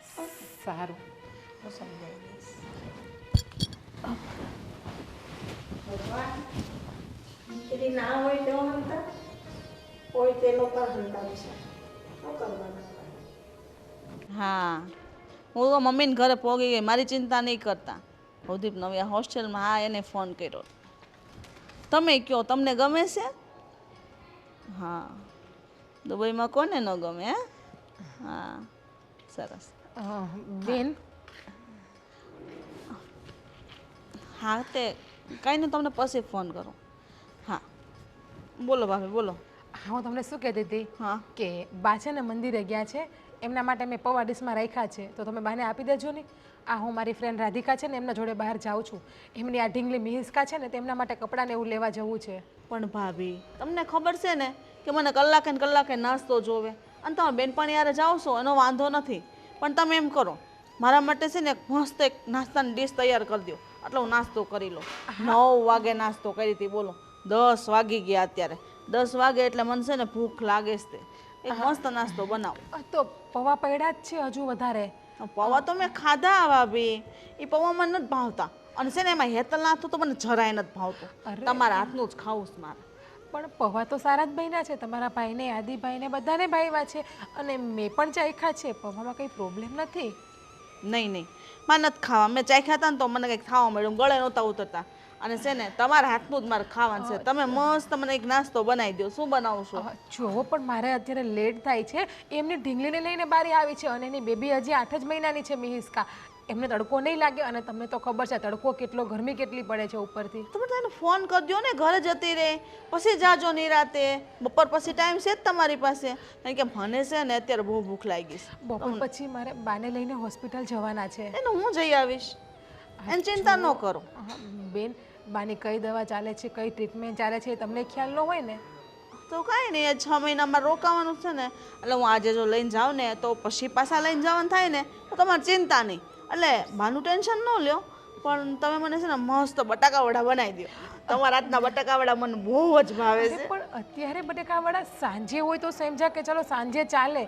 સારું. હું સમજાવી દઈશ. દીકરી ના હોય તો હંતા હોય તેનો પર હંતા છે. શું કરવાનું? હા, હું તો મમ્મીને ઘરે પોગી ગઈ, મારી ચિંતા નહીં કરતા. ભવદીપ નવી હોસ્ટેલમાં, હા એને ફોન કર્યો. તમે કહો તમને ગમે છે? હા, દુબઈમાં કોને ન ગમે? હે હા, સરસ. બેન, હા તે કાંઈ નહીં, તમને પછી ફોન કરો. હા બોલો ભાભી બોલો. હા હું તમને શું કહેતી હતી હા કે બા છે ને મંદિરે ગયા છે, એમના માટે મેં પૌવા ડીશમાં રાખ્યા છે, તો તમે બાને આપી દેજો ને. આ હું મારી ફ્રેન્ડ રાધિકા છે ને એમના જોડે બહાર જાઉં છું, એમની આ ઢીંગલી મિહિસ્કા છે ને તેમના માટે કપડાને એવું લેવા જવું છે. પણ ભાભી તમને ખબર છે ને કે મને કલાકે ને કલાકે નાસ્તો જોવે, અને તમે બેનપણી યારે જાઓ છો એનો વાંધો નથી, પણ તમે એમ કરો મારા માટે છે ને એક મસ્ત એક નાસ્તાની ડીશ તૈયાર કરી દો, એટલે હું નાસ્તો કરી લઉં. 9 વાગે નાસ્તો કરી હતી, બોલો 10 વાગી ગયા અત્યારે. 10 વાગે એટલે મને છે ને ભૂખ લાગે છે, એક મસ્ત નાસ્તો બનાવો. તો પૌવા પડ્યા જ છે હજુ વધારે. પૌવા તો મેં ખાધા ભાભી, એ પૌવા મને નથી ભાવતા, અને છે ને એમાં હેતલના હાથનું તો મને જરાય નથી ભાવતું. તમારા હાથનું જ ખાવું છે મારે. પણ પૌવા તો સારા જ બન્યા છે, તમારા ભાઈને, આદિભાઈને બધાને ભાવ્યા છે, અને મેં પણ ચાખ્યા છે, પૌવામાં કંઈ પ્રોબ્લેમ નથી. નહીં નહીં, મારે નથી ખાવા. મેં ચાખ્યા હતા ને તો મને કંઈક ખાવા મળ્યું, ગળે નહોતા ઉતરતા. અને છે ને તમારા હાથનું જ મારે ખાવાનું છે. તમે મસ્ત મને એક નાસ્તો બનાવી દો. શું બનાવશો? જો પણ મારે અત્યારે લેટ થાય છે, એમની ઢીંગલીને લઈને બારી આવી છે, અને એની બેબી હજી 8 જ મહિનાની છે મિહિસ્કા. એમને તડકો નહીં લાગે અને તમને તો ખબર છે તડકો કેટલો ગરમી કેટલી પડે છે ઉપરથી. તમે તેને ફોન કરજો ને, ઘરે જતી રહે પછી જાજો નિરાતે, બપોર પછી ટાઈમ છે જ તમારી પાસે? કારણ કે મને છે ને અત્યારે બહુ ભૂખ લાગી છે. બપોર પછી મારે બાને લઈને હોસ્પિટલ જવાના છે. એને હું જઈ આવીશ, એની ચિંતા ન કરો. હા, બેન બાની કઈ દવા ચાલે છે, કઈ ટ્રીટમેન્ટ ચાલે છે એ તમને ખ્યાલ ન હોય ને? તો કાંઈ નહીં, 6 મહિનામાં રોકાવાનું છે ને, એટલે હું આજે જો લઈને જાઉં ને તો પછી પાછા લઈને જવાનું થાય ને તો તમારે ચિંતા નહીં. એટલે બાનું ટેન્શન ન લ્યો, પણ તમે મને છે ને મસ્ત બટાકા વડા બનાવી દો. તમારા હાથના બટાકા વડા મને બહુ જ ભાવે અરે છે. પણ અત્યારે બટેકાવાળા સાંજે હોય તો સમજા કે ચલો સાંજે ચાલે,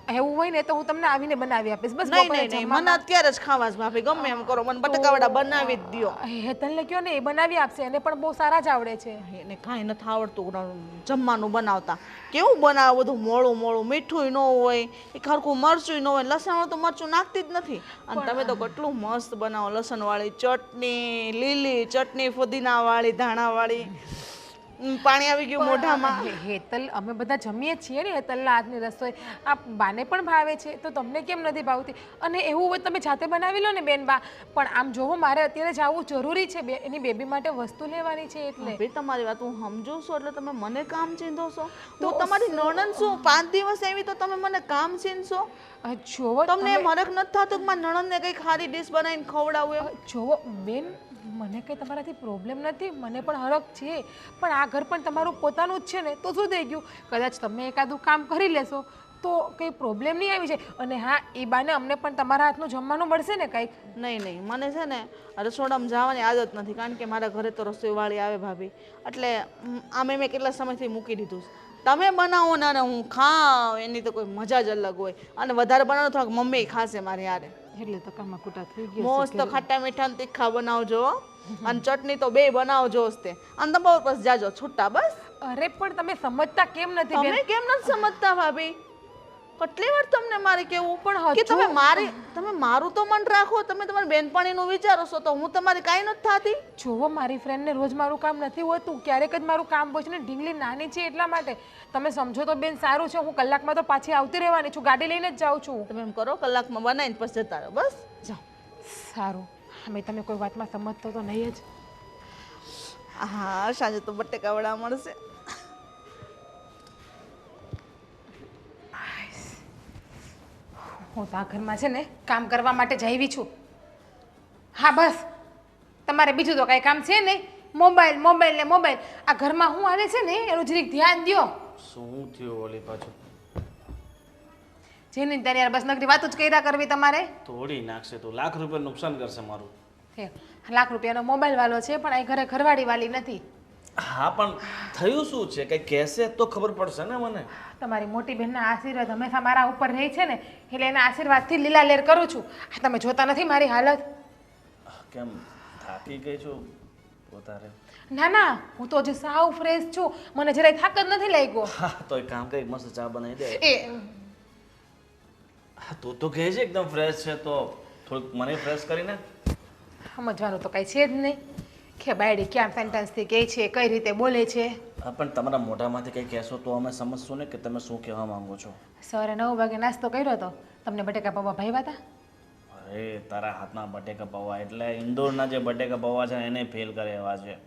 એવું હોય ને તો હું તમને આવીને બનાવી આપીશ. બસ નહીં બપોરે નહીં નહીં, મને અત્યારે જ ખાવા જ ભાભી, ગમે એમ કરો, મને બટાકા વડા બનાવી જ દો. હેતલને કયો ને એ બનાવી આપશે, એને પણ બહુ સારા જ આવડે છે. એને કાંઈ નથી આવડતું જમવાનું બનાવતા. કેવું બનાવે બધું મોળું મોળું, મીઠું ન હોય, એ ખરખું મરચું ન હોય, લસણ તો મરચું નાખતી જ નથી. અને તમે તો કેટલું મસ્ત બનાવો, લસણવાળી ચટણી, લીલી ચટણી, ફુદીનાવાળી, ધાણાવાળી. પાણી આવી ગયું મોઢામાં. હેતલ અમે બધા જમીએ છીએ ને હેતલના હાથની રસોઈ, આ બાને પણ ભાવે છે તો તમને કેમ નથી ભાવતી? અને એવું હોય તમે જાતે બનાવી લો ને બેન બા. પણ આમ જોવો મારે અત્યારે જવું જરૂરી છે, એની બેબી માટે વસ્તુ લેવાની છે એટલે. ભાઈ તમારી વાત હું સમજુ છું, એટલે તમે મને કામ ચીંધો છો? તો તમારી નણંદ શું 5 દિવસ એવી તો તમે મને કામ ચીંધશો? જોવો તમને એમ હરખ નથી થતું કે મારી નણંદને કંઈક સારી ડીશ બનાવીને ખવડાવું એમ? જોવો બેન, મને કંઈ તમારાથી પ્રોબ્લેમ નથી, મને પણ હરખ છે, પણ આ ઘર પણ તમારું પોતાનું જ છે ને, તો શું થઈ ગયું? કદાચ તમે એકાદું કામ કરી લેશો તો કંઈ પ્રોબ્લેમ નહીં આવી જાય. અને હા, એ બાને અમને પણ તમારા હાથનું જમવાનું મળશે ને કંઈક? નહીં નહીં, મને છે ને રસોડામાં જવાની આદત નથી, કારણ કે મારા ઘરે તો રસોઈવાળી આવે ભાભી, એટલે આમે મેં કેટલા સમયથી મૂકી દીધું છે. તમે બનાવો ને અને હું ખાઉં, એની તો કોઈ મજા જ અલગ હોય. અને વધારે બનાવો તો મમ્મી ખાશે મારી હારે. એટલે તો કામમાં કુટા થઈ ગયા. મસ્ત ખાટા મીઠા ને તીખા બનાવજો, અને ચટણી તો બે બનાવજો જ તે. અને તમે બપોર પછી જાજો છૂટા બસ. અરે પણ તમે સમજતા કેમ નથી બેન? તમે કેમ નથી સમજતા ભાભી? કેટલી વાર તમને મારે કેવું પણ કે તમે મારું તો મન રાખો, તમે તમારી બેનપણીનું વિચારો છો તો હું તમારી કાંઈ નથી થતી. જોવો મારી ફ્રેન્ડને રોજ મારું કામ નથી હોતું, ક્યારેક જ મારું કામ હોય છે ને, ઢીંગલી નાની છે એટલા માટે. તમે સમજો તો બેન સારું છે, હું કલાકમાં તો પાછી આવતી રહેવાની છું, ગાડી લઈને જ જાઉં છું. તમે એમ કરો, કલાકમાં બનાવીને પછી જતા રહો, બસ જાઓ. સારું, અમે તમે કોઈ વાતમાં સમજતો તો નહીં જ. હા, સાંજે તો બટેકા વડા મળશે. હું તો આ ઘરમાં છે ને કામ કરવા માટે જ આવી છું. હા બસ, તમારે બીજું તો કાંઈ કામ છે નહીં. મોબાઈલ મોબાઈલ ને મોબાઈલ. આ ઘરમાં હું આવે છે ને એનું જરીક ધ્યાન દ્યો. શું થયું ઓલી પાછું? જેની ત્યારે યાર બસ નકરી વાતો જ કર્યા કરવી તમારે. તોડી નાખશે તો, લાખ રૂપિયા નુકસાન કરશે મારું. લાખ રૂપિયાનો મોબાઈલ વાળો છે પણ આ ઘરે ઘરવાળી વાળી નથી. હા પણ થયું શું છે? કઈ કહેશે તો ખબર પડશે ને મને. તમારી મોટી બહેનના આશીર્વાદ હંમેશા મારા ઉપર રહે છે ને, એટલે એના આશીર્વાદથી લીલા લેર કરું છું. આ તમે જોતા નથી મારી હાલત? કેમ થાકી ગઈ છું વધારે? ના ના, હું તો હજી સાવ ફ્રેશ છું, મને જરાય થાક જ નથી લાગ્યો. હા તો એક કામ કરી, મસ્ત ચા બનાવી દે. એ હા તું તો કહે છે એકદમ ફ્રેશ છે, તો થોડુંક મને ફ્રેશ કરીને. સમજવાનું તો કાંઈ છે જ નહીં કે બાયડી ક્યાં સેન્ટન્સથી કહે છે, કઈ રીતે બોલે છે. હા પણ તમારા મોઢામાંથી કંઈ કહેશો તો અમે સમજશું ને કે તમે શું કહેવા માંગો છો. સવારે 9 વાગે નાસ્તો કર્યો હતો, તમને બટેકા પૌવા ભાવ્યા હતા? અરે તારા હાથના બટેકા પૌવા એટલે ઇન્દોરના જે બટેકા પૌવા છે એને ફેલ કરે એવા છે.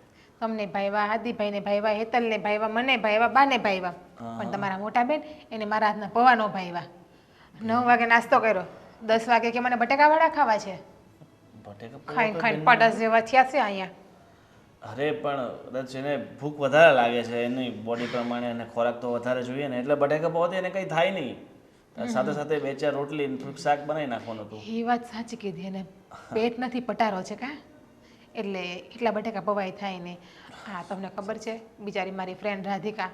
તમને ભાઈવા, હાદીભાઈને ભાઈવા, હેતલને ભાઈવા, મને ભાઈવા, બાને ભાઈવા, પણ તમારા મોટા બેન એને મારા હાથના પૌવા નો ભાઈવા. 9 વાગે નાસ્તો કર્યો, 10 વાગે કે મને બટેકા વડા ખાવા છે. બટેકા ખાઈને ખાઈને પડાસ જેવા થયા છે અહીંયા. અરે પણ કદાચ એને ભૂખ વધારે લાગે છે, એની બોડી પ્રમાણે એને ખોરાક તો વધારે જોઈએ ને, એટલે બટેકા પૌવાથી એને કંઈ થાય નહીં. સાથે સાથે 2-4 રોટલી ને થોડુંક શાક બનાવી નાખવાનું હતું. એ વાત સાચી કીધી, એને પેટ નથી પટારો છે કા, એટલે એટલા બટેકા પવાય થાય ને. હા તમને ખબર છે, બિચારી મારી ફ્રેન્ડ રાધિકા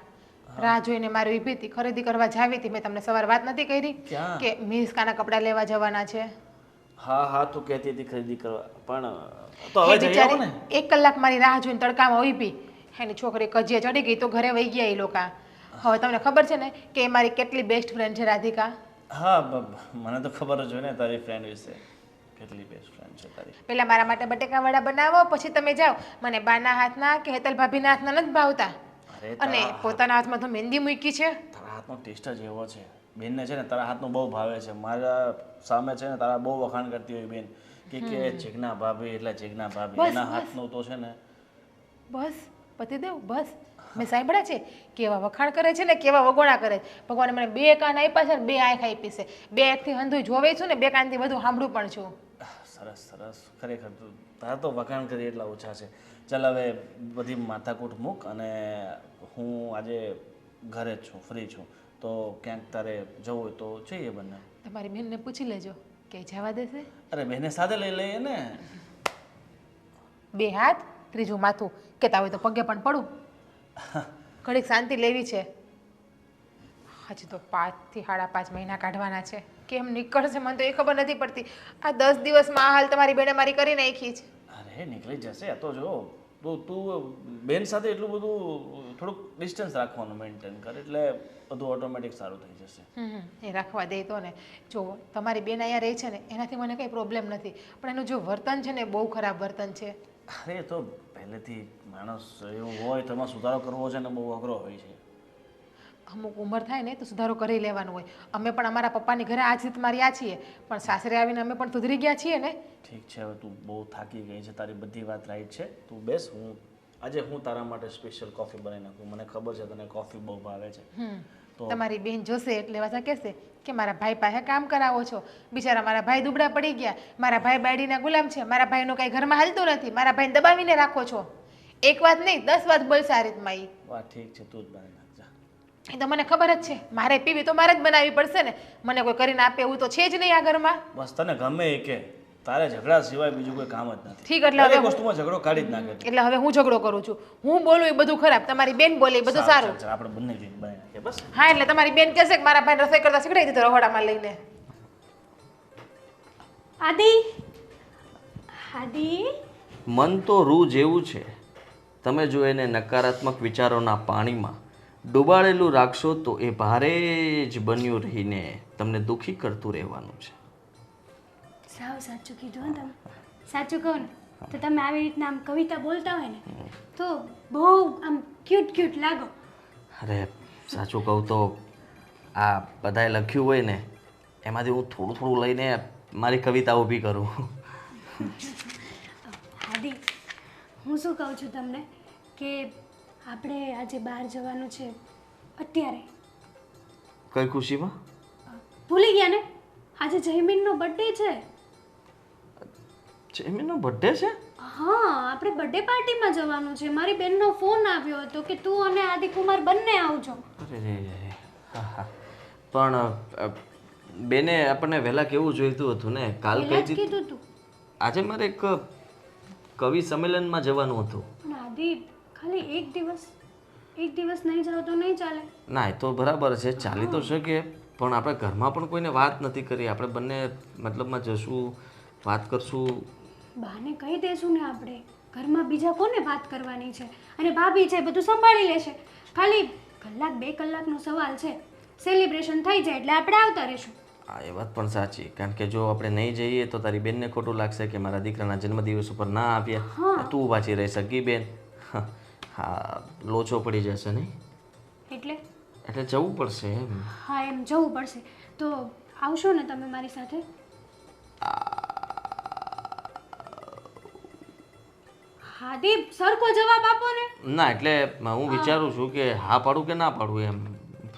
રાહ જોઈને મારી ઊભી હતી, ખરીદી કરવા જાવી હતી. મેં તમને સવારે વાત નથી કરી ક્યાં? કે મિસ્કાના કપડાં લેવા જવાના છે? હા હા તું કહેતી હતી ખરીદી કરવા, પણ તો હવે જઈ આવો ને. 1 કલાક મારી રાહ જોઈને તડકામાં ઊભી, એની છોકરી કજીએ ચડી ગઈ તો ઘરે વહી ગયા એ લોકો. હવે તમને ખબર છે ને કે એ મારી કેટલી બેસ્ટ ફ્રેન્ડ છે રાધિકા. હા મને તો ખબર જ હોય ને તારી ફ્રેન્ડ વિશે, કેટલી બેસ્ટ ફ્રેન્ડ છે તારી. પેલા મારા માટે બટેકા વડા બનાવો, પછી તમે જાઓ. મને બાના હાથના કે હેતલ ભાભીના હાથના નથી ભાવતા. અરે અને પોતાના હાથમાં તો મહેંદી મૂકી છે. તારા હાથનો ટેસ્ટ જ એવો છે. બેનને છે ને તારા હાથનું બહુ ભાવે છે, મારા સામે છે ને તારા બહુ વખાણ કરતી હોય બેન કે જીજ્ઞા ભાભી એટલે જીજ્ઞા ભાભી એના હાથનું તો છે ને બસ પતિદેવ બસ મેં સાંભળ્યા છે કેવા વખાણ કરે છે ને કેવા વગોણા કરે છે. ભગવાને મને 2 કાન આપ્યા છે ને 2 આંખ આપી છે. 2 આંખથી હંધુય જોવે છું ને 2 કાનથી બધું સાંભળું પણ છું. સરસ સરસ ખરેખર તારા તો વખાણ કરી એટલા ઓછા છે. ચાલ હવે બધી માથાકૂટ મૂક અને હું આજે ઘરે જ છું, ફ્રી છું, તો ક્યાંક તારે જવું હોય તો જઈએ બંને. તમારી બેનને પૂછી લેજો કે જવા દેશે. અરે બેને સાથે લઈ લઈએ ને. 2 હાથ 3જું માથું કહેતા હોય તો પગે પણ પડું. ઘડીક શાંતિ લેવી છે. હજી તો 5 થી 5.5 મહિના કાઢવાના છે. કેમ નીકળશે મને તો એ ખબર નથી પડતી. આ 10 દિવસમાં આ હાલ તમારી બેને મારી કરી નાખી છે. અરે નીકળી જશે. આ તો જો તું બેન સાથે એટલું બધું થોડુંક ડિસ્ટન્સ રાખવાનું મેન્ટેન કર એટલે બધું ઓટોમેટિક સારું થઈ જશે. એ રાખવા દે તો ને. જો તમારી બેન અહીંયા રહે છે ને એનાથી મને કંઈ પ્રોબ્લેમ નથી, પણ એનું જો વર્તન છે ને બહુ ખરાબ વર્તન છે. અરે તો પહેલેથી માણસ એવું હોય તો એમાં સુધારો કરવો છે ને બહુ અઘરો હોય છે. અમુક ઉંમર થાય ને તો સુધારો કરી લેવાનો હોય. અમે પણ અમારા પપ્પાની ઘરે આ જીત માર્યા છીએ, પણ સાસરે આવીને અમે પણ સુધરી ગયા છીએ ને. ઠીક છે, હવે તું બહુ થાકી ગઈ છે, તારી બધી વાત રાઈટ છે. તું બેસ, આજે હું તારા માટે સ્પેશિયલ કોફી બનાવી નાખું. મને ખબર છે તને કોફી બહુ ભાવે છે. તો તમારી બેન જોશે એટલે પાછા કહેશે કે મારા ભાઈ પાસે કામ કરાવો છો. બિચારા મારા ભાઈ દુબળા પડી ગયા, મારા ભાઈ બાયડીના ગુલામ છે, મારા ભાઈનું કંઈ ઘરમાં હાલતું નથી, મારા ભાઈને દબાવીને રાખો છો. એક વાત નહીં 10 વાત બોલશે આ રીતમાં ઈ. વાહ ઠીક છે, તું જ બનાવી નાખજા. એ તો મને ખબર જ છે. મારે પીવી તો મારે જ બનાવવી પડશે ને. મને કોઈ કરીને આપે એવું તો છે જ નહીં આ ઘરમાં. બસ તને ગમે એ કે તારે ઝઘડા સિવાય બીજું કોઈ કામ જ નથી. ઠીક, એટલે હવે દરેક વસ્તુમાં ઝઘડો કાઢી જ નાખે. એટલે હવે હું ઝઘડો કરું છું. હું બોલું એ બધું ખરાબ, તમારી બેન બોલે એ બધું સારું. ચાલ આપણે બંને જઈને બનાવી નાખીએ બસ. હા, એટલે તમારી બેન કહેશે કે મારા ભાઈ રસોઈ કરતા શીખડાવી દીધો રહોડામાં લઈને. આદિ આદિ મન તો રૂ જેવું છે. તમે જો એને નકારાત્મક વિચારોના પાણીમાં ડૂબાડેલું રાખશો તો એ ભારે જ બન્યું રહીને તમને દુઃખી કરતું રહેવાનું છે. સાવ સાચું કીધું હો તમે. સાચું કહું ને તો તમે આવી રીતના આમ કવિતા બોલતા હોય ને તો બહુ આમ ક્યુટ લાગો. અરે સાચું કહું તો આ બધાએ લખ્યું હોય ને એમાંથી હું થોડું લઈને મારી કવિતા ઊભી કરું. આદિ હું શું કહું છું તમને કે આપણે આજે બહાર જવાનું છે અત્યારે. કઈ ખુશીમાં? ભૂલી ગયા ને? આજે જયમીનનો બર્થડે છે. જયમીનનો બર્થડે છે? હા, આપણે બર્થડે પાર્ટીમાં જવાનું છે. મારી બેનનો ફોન આવ્યો હતો કે તું અને આદિકુમાર બંને આવજો. અરે હા, પણ બેને આપણને વહેલા કેવું જોઈતું હતું ને. કાલ પહેલા જ કહી કીધું તું. આજે મારે એક કવિ સંમેલનમાં જવાનું હતું. પણ આદિ ખાલી એક દિવસ નહીં જાવ તો નહીં ચાલે. ના એ તો બરાબર છે, ચાલી તો શકે, પણ આપણે ઘરમાં પણ કોઈને વાત નથી કરી. આપણે બંને મતલબમાં જશું, વાત કરશું. બાને કહી દેશું ને આપણે. ઘરમાં બીજા કોને વાત કરવાની છે? અને ભાભી છે બધું સંભાળી લેશે. ખાલી 1-2 કલાકનો સવાલ છે. સેલિબ્રેશન થઈ જાય એટલે આપણે આવતા રહીશું. હા એ વાત પણ સાચી, કારણ કે જો આપણે નહીં જઈએ તો તારી બેનને ખોટું લાગશે કે મારા દીકરાના જન્મદિવસ ઉપર ના આવ્યા. તું પાછી રહી સગી બેન. હા, લોચો પડી જશે નહીં એટલે જવું પડશે એમ. હા, એમ જવું પડશે. તો આવશો ને તમે મારી સાથે? હા દીપ, સરખો જવાબ આપો ને. ના એટલે હું વિચારું છું કે હા પાડું કે ના પાડું એમ.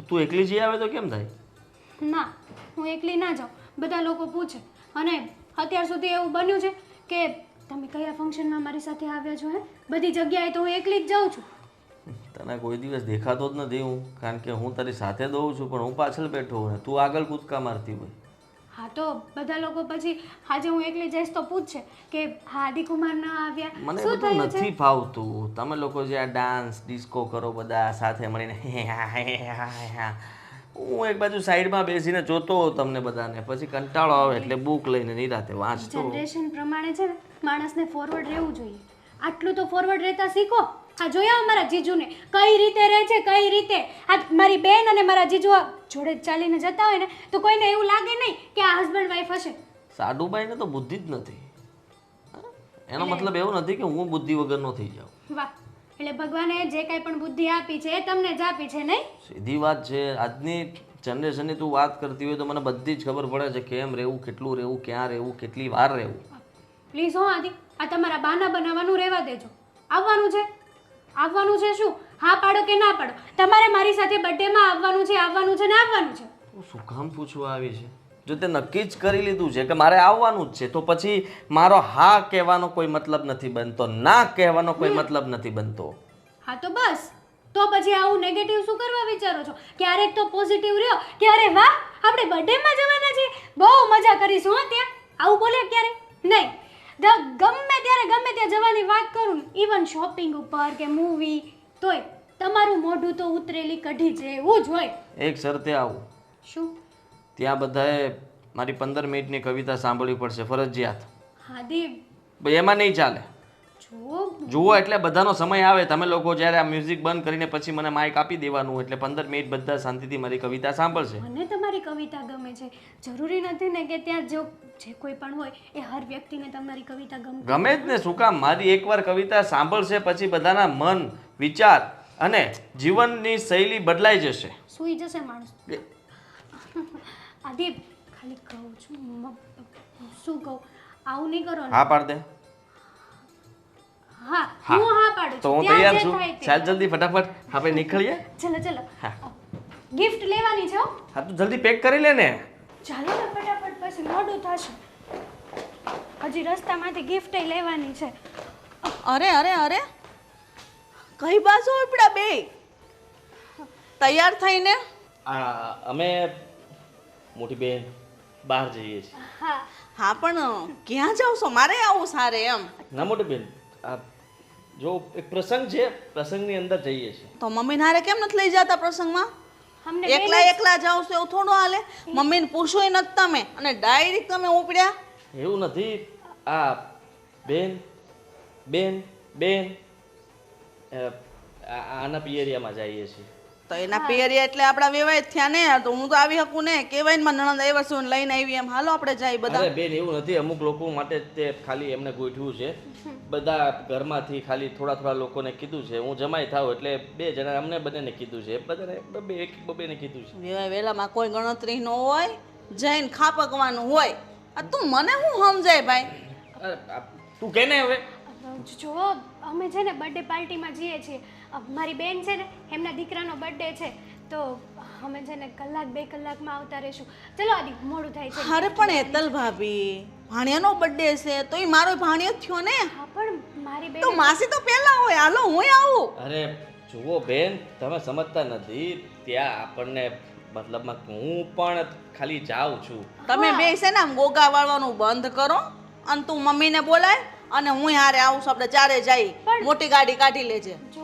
તું એકલી જઈ આવે તો કેમ થાય? ના, હું એકલી ના જાઉં. બધા લોકો પૂછે. અને અત્યાર સુધી એવું બન્યું છે કે તમે કયા ફંક્શનમાં મારી સાથે આવ્યા છો? બધી જગ્યાએ તો હું એકલી જ જાઉં છું. તને કોઈ દિવસ દેખાતો જ નથી હું, કારણ કે હું તારી સાથે દઉં છું પણ હું પાછળ બેઠો હોય, તું આગળ કૂદકા મારતી હોય. હા, તો બધા લોકો પછી આજે હું એકલી જઈશ તો પૂછશે કે હા આદિકુમાર ના આવ્યા. મને શું બધું થયું છે? નથી ફાવતું. તમે લોકો જે આ ડાન્સ ડિસ્કો કરો બધા સાથે મળીને, હું એક બાજુ સાઈડમાં બેસીને જોતો હોઉં તમને બધાને, પછી કંટાળો આવે એટલે બુક લઈને નિરાતે વાંચતો. જનરેશન પ્રમાણે છે ને માણસને ફોરવર્ડ રહેવું જોઈએ. આટલું તો ફોરવર્ડ રહેતા શીખો. આ જોયા અમારા જીજુને કઈ રીતે રહે છે, કઈ રીતે. આ મારી બેન અને મારા જીજુ જોડે ચાલીને જતા હોય ને તો કોઈને એવું લાગે નહીં કે આ હસબન્ડ વાઈફ હશે. સાડુભાઈને તો બુદ્ધિ જ નથી. એનો મતલબ એવું નથી કે હું બુદ્ધિ વગરનો થઈ જાઉં. વાહ, એટલે ભગવાને જે કાંઈ પણ બુદ્ધિ આપી છે એ તમને જ આપી છે નહીં? સીધી વાત છે. આજની જનરેશનની તું વાત કરતી હોય તો મને બધી જ ખબર પડે છે કેમ રહેવું, કેટલું રહેવું, ક્યાં રહેવું, કેટલી વાર રહેવું. પ્લીઝ હો આદિ, આ તમારા બહાના બનાવવાનું રહેવા દેજો. આવવાનું છે? આવવાનું છે શું? હા પાડો કે ના પાડો? તમારે મારી સાથે બર્થડેમાં આવવાનું છે, આવવાનું છે ને આવવાનું છે. તું શું કામ પૂછવા આવી છે? જો તે નક્કી જ કરી લીધું છે કે મારે આવવાનું જ છે તો પછી મારો હા કહેવાનો કોઈ મતલબ નથી બનતો, ના કહેવાનો કોઈ મતલબ નથી બનતો. હા તો બસ, તો પછી આવું નેગેટિવ શું કરવા વિચારો છો? ક્યારેક તો પોઝિટિવ રહ્યો કે અરે વાહ આપણે બર્થડેમાં જવાના છે, બહુ મજા કરીશું. હા ત્યાં આવું બોલે ક્યારે નહીં. ગમે ત્યારે ગમે ત્યાં જવાની વાત કરું ને, ઇવન શોપિંગ ઉપર કે મૂવી, તોય તમારું મોઢું તો ઉતરેલી કઢી જેવું જ હોય. એક શરતે આવું, શું? ત્યાં બધાએ મારી 15 મિનિટની કવિતા સાંભળવી પડશે ફરજિયાત. હા દેવ, ભાઈ એમાં નહીં ચાલે. જો જુઓ એટલે બધાનો સમય આવે, તમે લોકો જ્યારે આ મ્યુઝિક બંધ કરીને પછી મને માઇક આપી દેવાનું એટલે 15 મિનિટ બધા શાંતિથી મારી કવિતા સાંભળશે. મને તમારી કવિતા ગમે છે. જરૂરી નથી ને કે ત્યાં જે કોઈ પણ હોય એ હર વ્યક્તિને તમારી કવિતા ગમે. ગમે જ ને, શું કામ? મારી એકવાર કવિતા સાંભળશે પછી બધાના મન, વિચાર અને જીવનની શૈલી બદલાઈ જશે. સૂઈ જશે માણસ. આદિ ખાલી કહું છું, શું કહું, આવું નહીં કરો ને. હા પાડ દે. હા હું હા પાડું તો છું. હું ત્યાં તૈયાર જે છું. થાય તે. ચાલ જલ્દી ફટાફટ આપણે નીકળીએ. ચલો ચલો, હા. ગિફ્ટ લેવાની છે હો. હા તું જલ્દી પેક કરી લે ને. ચાલો ને ફટાફટ, પછી મોડું થશે. હજી રસ્તામાંથી ગિફ્ટ લેવાની છે. અરે અરે અરે, કઈ બાજુ ઉપડા બે તૈયાર થઈને? અમે મોટી બેન બહાર જઈએ છીએ. હા હા પણ ક્યાં જાવ છો? મારે આવું સારે એમ. ના મોટી બેન, આ જો એક પ્રસંગ છે, પ્રસંગની અંદર જઈએ છીએ. તો મમ્મીને હારે કેમ નથી લઈ જતા પ્રસંગમાં? અમને એકલા એકલા જાવ છો એવું થોડું હાલે? મમ્મીને પૂછોય નથી તમે અને ડાયરેક્ટ તમે ઉપડ્યા. એવું નથી. આ બેન બેન બેન આના પિયરિયામાં જઈએ છીએ. તો એના પિયરિયા એટલે આપણા વેવાય થયા ને. તો હું તો આવી શકું ને, કેવાય ને મારા નણંદ આવ્યા છું ને લઈને આવી એમ. હાલો આપણે જાય બધા. અરે બેન એવું નથી, અમુક લોકો માટે તે ખાલી એમને ગોઠવ્યું છે. બધા ઘરમાંથી ખાલી થોડા થોડા લોકોને કીધું છે. હું જમાઈ થાવ એટલે 2 જણા અમને બંનેને કીધું છે, બધાને એક બબેને કીધું છે. વેવાય વેલામાં કોઈ ગણતરી ન હોય, જઈને ખાપકવાનું હોય. આ તું મને શું સમજાય ભાઈ? અરે, તું કે ને હવે. જો અમે છે ને બર્થડે પાર્ટીમાં જઈએ છીએ. મારી બેન છે ને, એમના દીકરાનો બર્થડે છે, તો અમે છે ને 1-2 કલાકમાં આવતા રહીશું. ચલો આદિ, મોડું થાય છે. અરે પણ હેતલ ભાભી, ભાણિયાનો બર્થડે છે તો એ મારો ભાણિયો જ થયો ને. હા પણ મારી બેન તો માસી તો પહેલા હોય. હાલો હું આવું. અરે જુઓ બેન, તમે સમજતા નથી. ત્યાં આપણને મતલબમાં હું પણ ખાલી જાઉં છું. તમે બે છે ને આમ ગોગા વાળવાનું બંધ કરો અને તું મમ્મીને બોલાય અને હું હારે આવું છું. આપણે ચારે જઈ, મોટી ગાડી કાઢી લેજે. જો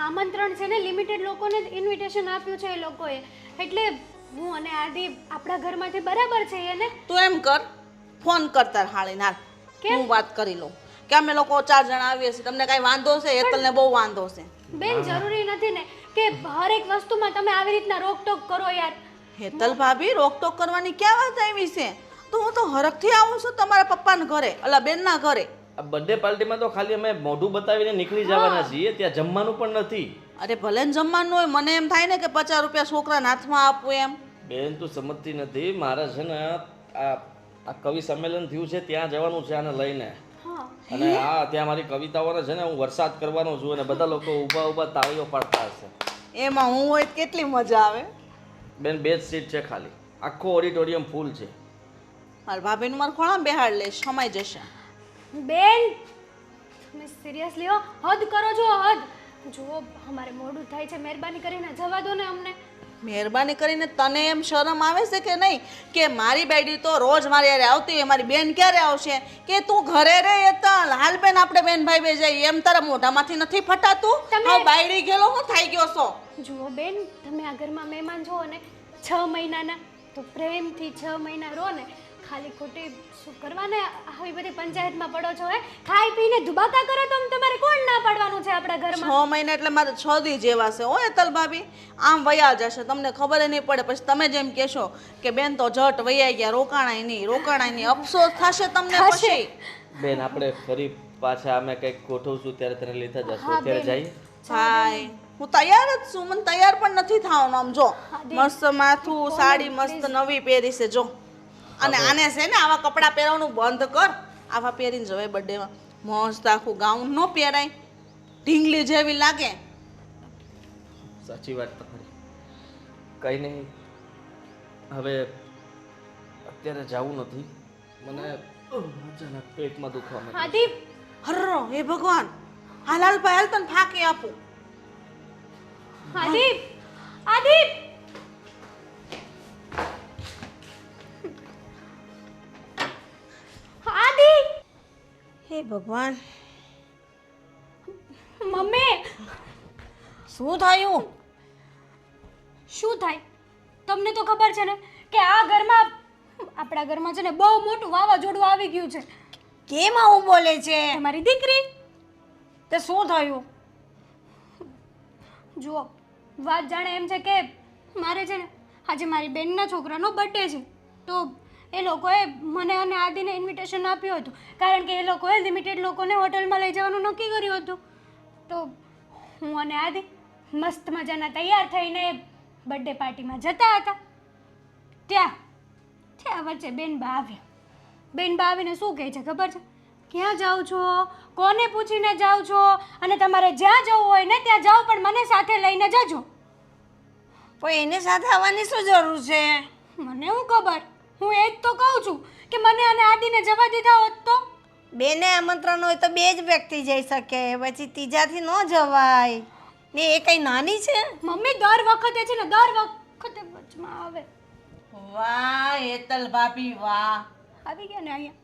આમંત્રણ છે ને લિમિટેડ લોકોને ઇન્વિટેશન આપ્યું છે એ લોકોએ, એટલે હું અને આદિ આપણા ઘરમાંથી બરાબર છે એને. તું એમ કર, ફોન કર તાર હાળીને હાલ, હું વાત કરી લઉં કે અમે લોકો 4 જણા આવીએ છીએ. તમને કાંઈ વાંધો છે? હેતલને બહુ વાંધો છે. બેન જરૂરી નથી ને કે હરેક વસ્તુમાં તમે આવી રીતના રોકટોક કરો યાર. હેતલ ભાભી, રોકટોક કરવાની ક્યાં વાત આવી છે? તો હું તો હરખથી આવું છું તમારા પપ્પાના ઘરે, અલા બેનના ઘરે. આ બર્થડે પાર્ટીમાં તો ખાલી અમે મોઢું બતાવીને નીકળી જવાના છીએ, ત્યાં જમવાનું પણ નથી. અરે ભલે ને જમવાનું હોય, મને એમ થાય ને કે 50 રૂપિયા છોકરાના હાથમાં આપવું એમ. બેન તું સમજતી નથી. મારે છે ને આ કવિ સંમેલન થયું છે ત્યાં જવાનું છે આને લઈને. અને ત્યાં મારી કવિતાઓને છે ને હું વરસાદ કરવાનો છું અને બધા લોકો ઊભા ઊભા તાળીઓ પાડતા હશે. એમાં હું હોય તો કેટલી મજા આવે. બેન 2 જ સીટ છે ખાલી, આખો ઓડિટોરિયમ ફૂલ છે. મારા ભાભીનું મારે ખોળામાં બેહાડ લઈશ, સમાઈ જશે. બેન તમે સિરિયસલી હો, હદ કરો છો હદ. જો અમારે મોડું થાય છે, મહેરબાની કરીને જવા દો ને અમને. મહેરબાની કરીને તને એમ શરમ આવે છે કે નહીં કે મારી બેડી તો રોજ મારી યારે આવતી હોય, મારી બેન ક્યારે આવશે? કે તું ઘરે રે હેતલ, હાલ બેન આપણે બેન ભાઈ બે જઈએ. એમ તારા મોઢામાંથી નથી ફટાતું? હવે બાયડી ગયેલો હું થઈ ગયો છો? જુઓ બેન, તમે આ ઘરમાં મહેમાન છો ને 6 મહિનાના, તો પ્રેમથી 6 મહિના રહો ને. ખાલી ખોટી શું કરવાને આવી બધી પંચાયતમાં પડો છો? હે ખાઈ પીને ધુબાકા કરો તો તમારે કોણ ના પાડવાનું છે આપણા ઘરમાં? 6 મહિના એટલે મારે 6 દી જેવા છે. ઓ હેતલ ભાભી, આમ વયા જશે, તમને ખબર નહીં પડે. પછી તમે જેમ કહેશો કે બેન તો જટ વૈયા ગયા, રોકાણાય નહીં. અફસોસ થશે તમને પછી. બેન આપણે ફરી પાછા અમે કંઈક ગોઠવશું ત્યારે તને લેતા જશું. અત્યારે જઈએ. હાય, હું તૈયાર જ છું. મને તૈયાર પણ નથી થવાનું. આમ જો, મસ્ત માથું, સાડી મસ્ત નવી પહેરી છે. જો અને આને છે ને આવા કપડાં પહેરવાનું બંધ કર. આવા પહેરીને જવાય બર્થડેમાં. મસ્ત આખું ગાઉન ન પહેરાય, ઢીંગલી જેવી લાગે. સાચી વાત તમારી. કંઈ નહીં, હવે અત્યારે જવું નથી. મને અચાનક પેટમાં દુખવા માંડ્યું. આદિ હર્રો હે ભગવાન, હાલાલભાઈ હાલ તને ફાંકી આપું. આદિ આદિ આદિ હે ભગવાન, મમ્મી શું થયું? શું થાય? તમને તો ખબર છે ને કે આ ઘરમાં આપણા ઘરમાં છે ને બહુ મોટું વાવાઝોડું આવી ગયું છે. કેમ આવું બોલે છે? તમારી દીકરી તે શું થયું? જુઓ, વાત જાણે એમ છે કે મારે છે ને આજે મારી બેનના છોકરાનો બર્થડે છે, તો એ લોકોએ મને અને આદિને ઇન્વિટેશન આપ્યું હતું, કારણ કે એ લોકોએ લિમિટેડ લોકોને હોટલમાં લઈ જવાનું નક્કી કર્યું હતું. તો હું અને આદિ મસ્ત મજાના તૈયાર થઈને બર્થડે પાર્ટીમાં જતા હતા. ત્યાં વચ્ચે બેનબા આવ્યા. બેનબા આવીને શું કહે છે ખબર છે? ક્યાં જાઓ છો, કોને પૂછીને જાઓ છો, અને તમારે જ્યાં જવું હોય ને ત્યાં જાઓ, પણ મને સાથે લઈને જજો. પણ એને સાથે આવવાની શું જરૂર છે? મને શું ખબર, હું એ જ તો કહું છું કે મને અને આદિને જવા દીધા હોત તો. બેને આમંત્રણ હોય તો બે જ વ્યક્તિ જઈ શકે, પછી ત્રીજાથી ન જવાય ને. એ કઈ નાની છે? મમ્મી દર વખતે છે ને દર વખતે વચમાં આવે. વાહ હેતલ ભાભી વાહ. આવી ગયા ને અહીંયા.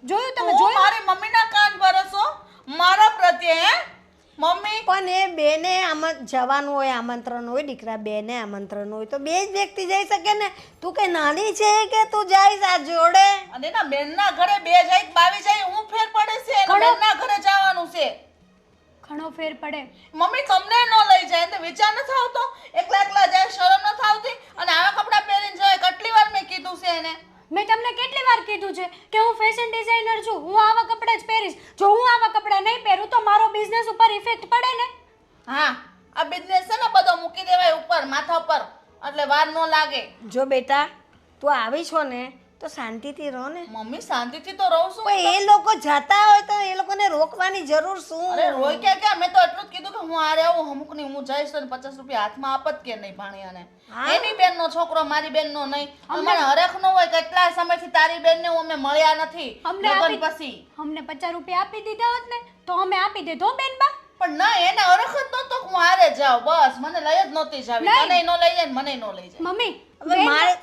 જોયું તમે તું જોયું? મારી મમ્મીના કાન ભરસો મારા પ્રત્યે હે મમ્મી? પણ એ બેને જવાનું હોય, આમંત્રણ હોય, દીકરા બેને આમંત્રણ હોય તો બે જ વ્યક્તિ જઈ શકે ને. તું કઈ નાની છે કે તું જઈશ આ જોડે? અને એના બેનના ઘરે બે જાય કે બાવી જાય હું ફેર પડે છે? એના બેનના ઘરે જવાનું છે. ઘણો ફેર પડે. મમ્મી તમને ન લઈ જાય તો વિચાર નથી આવતો? એકલા એકલા જાય, શરમ નથી આવતી? અને આવા કપડાં પહેરીને જાય, કેટલી વાર મેં કીધું છે એને. મેં તમને કેટલી વાર કીધું છે કે હું ફેશન ડિઝાઇનર છું, હું આવા કપડાં જ પહેરીશ. જો હું આવા કપડાં નહીં પહેરું તો મારો બિઝનેસ ઉપર ઇફેક્ટ પડે ને. હા, આ બિઝનેસ છે ને બધો મૂકી દેવાય ઉપર માથા પર, એટલે વાર ન લાગે. જો બેટા તું આવી છો ને તો શાંતિથી રહો ને. મમ્મી શાંતિથી તો રહું છું. પણ એ લોકો જતા હોય તો એ લોકોને રોકવાની જરૂર શું? અરે રોય ક્યાં મેં તો એટલું જ કીધું કે હું આરે આવું અમુકની હું જઈશ તો 50 રૂપિયા હાથમાં આપત કે નહીં ભાણિયાને. એની બેનનો છોકરો મારી બેનનો નહીં. મને હરખ ન હોય કેટલા સમયથી તારી બેનને હું અમે મળ્યા નથી લગ્ન પછી. અમને 50 રૂપિયા આપી દીધા હોત ને તો અમે આપી દેધો બેનબા. પણ ના, એને હરખ જ નહોતો હું હારે જાઉં, બસ મને લઈ જ નહોતી જાવી. તને ન લઈ જાય મને ન લઈ જાય. મમ્મી હવે મારે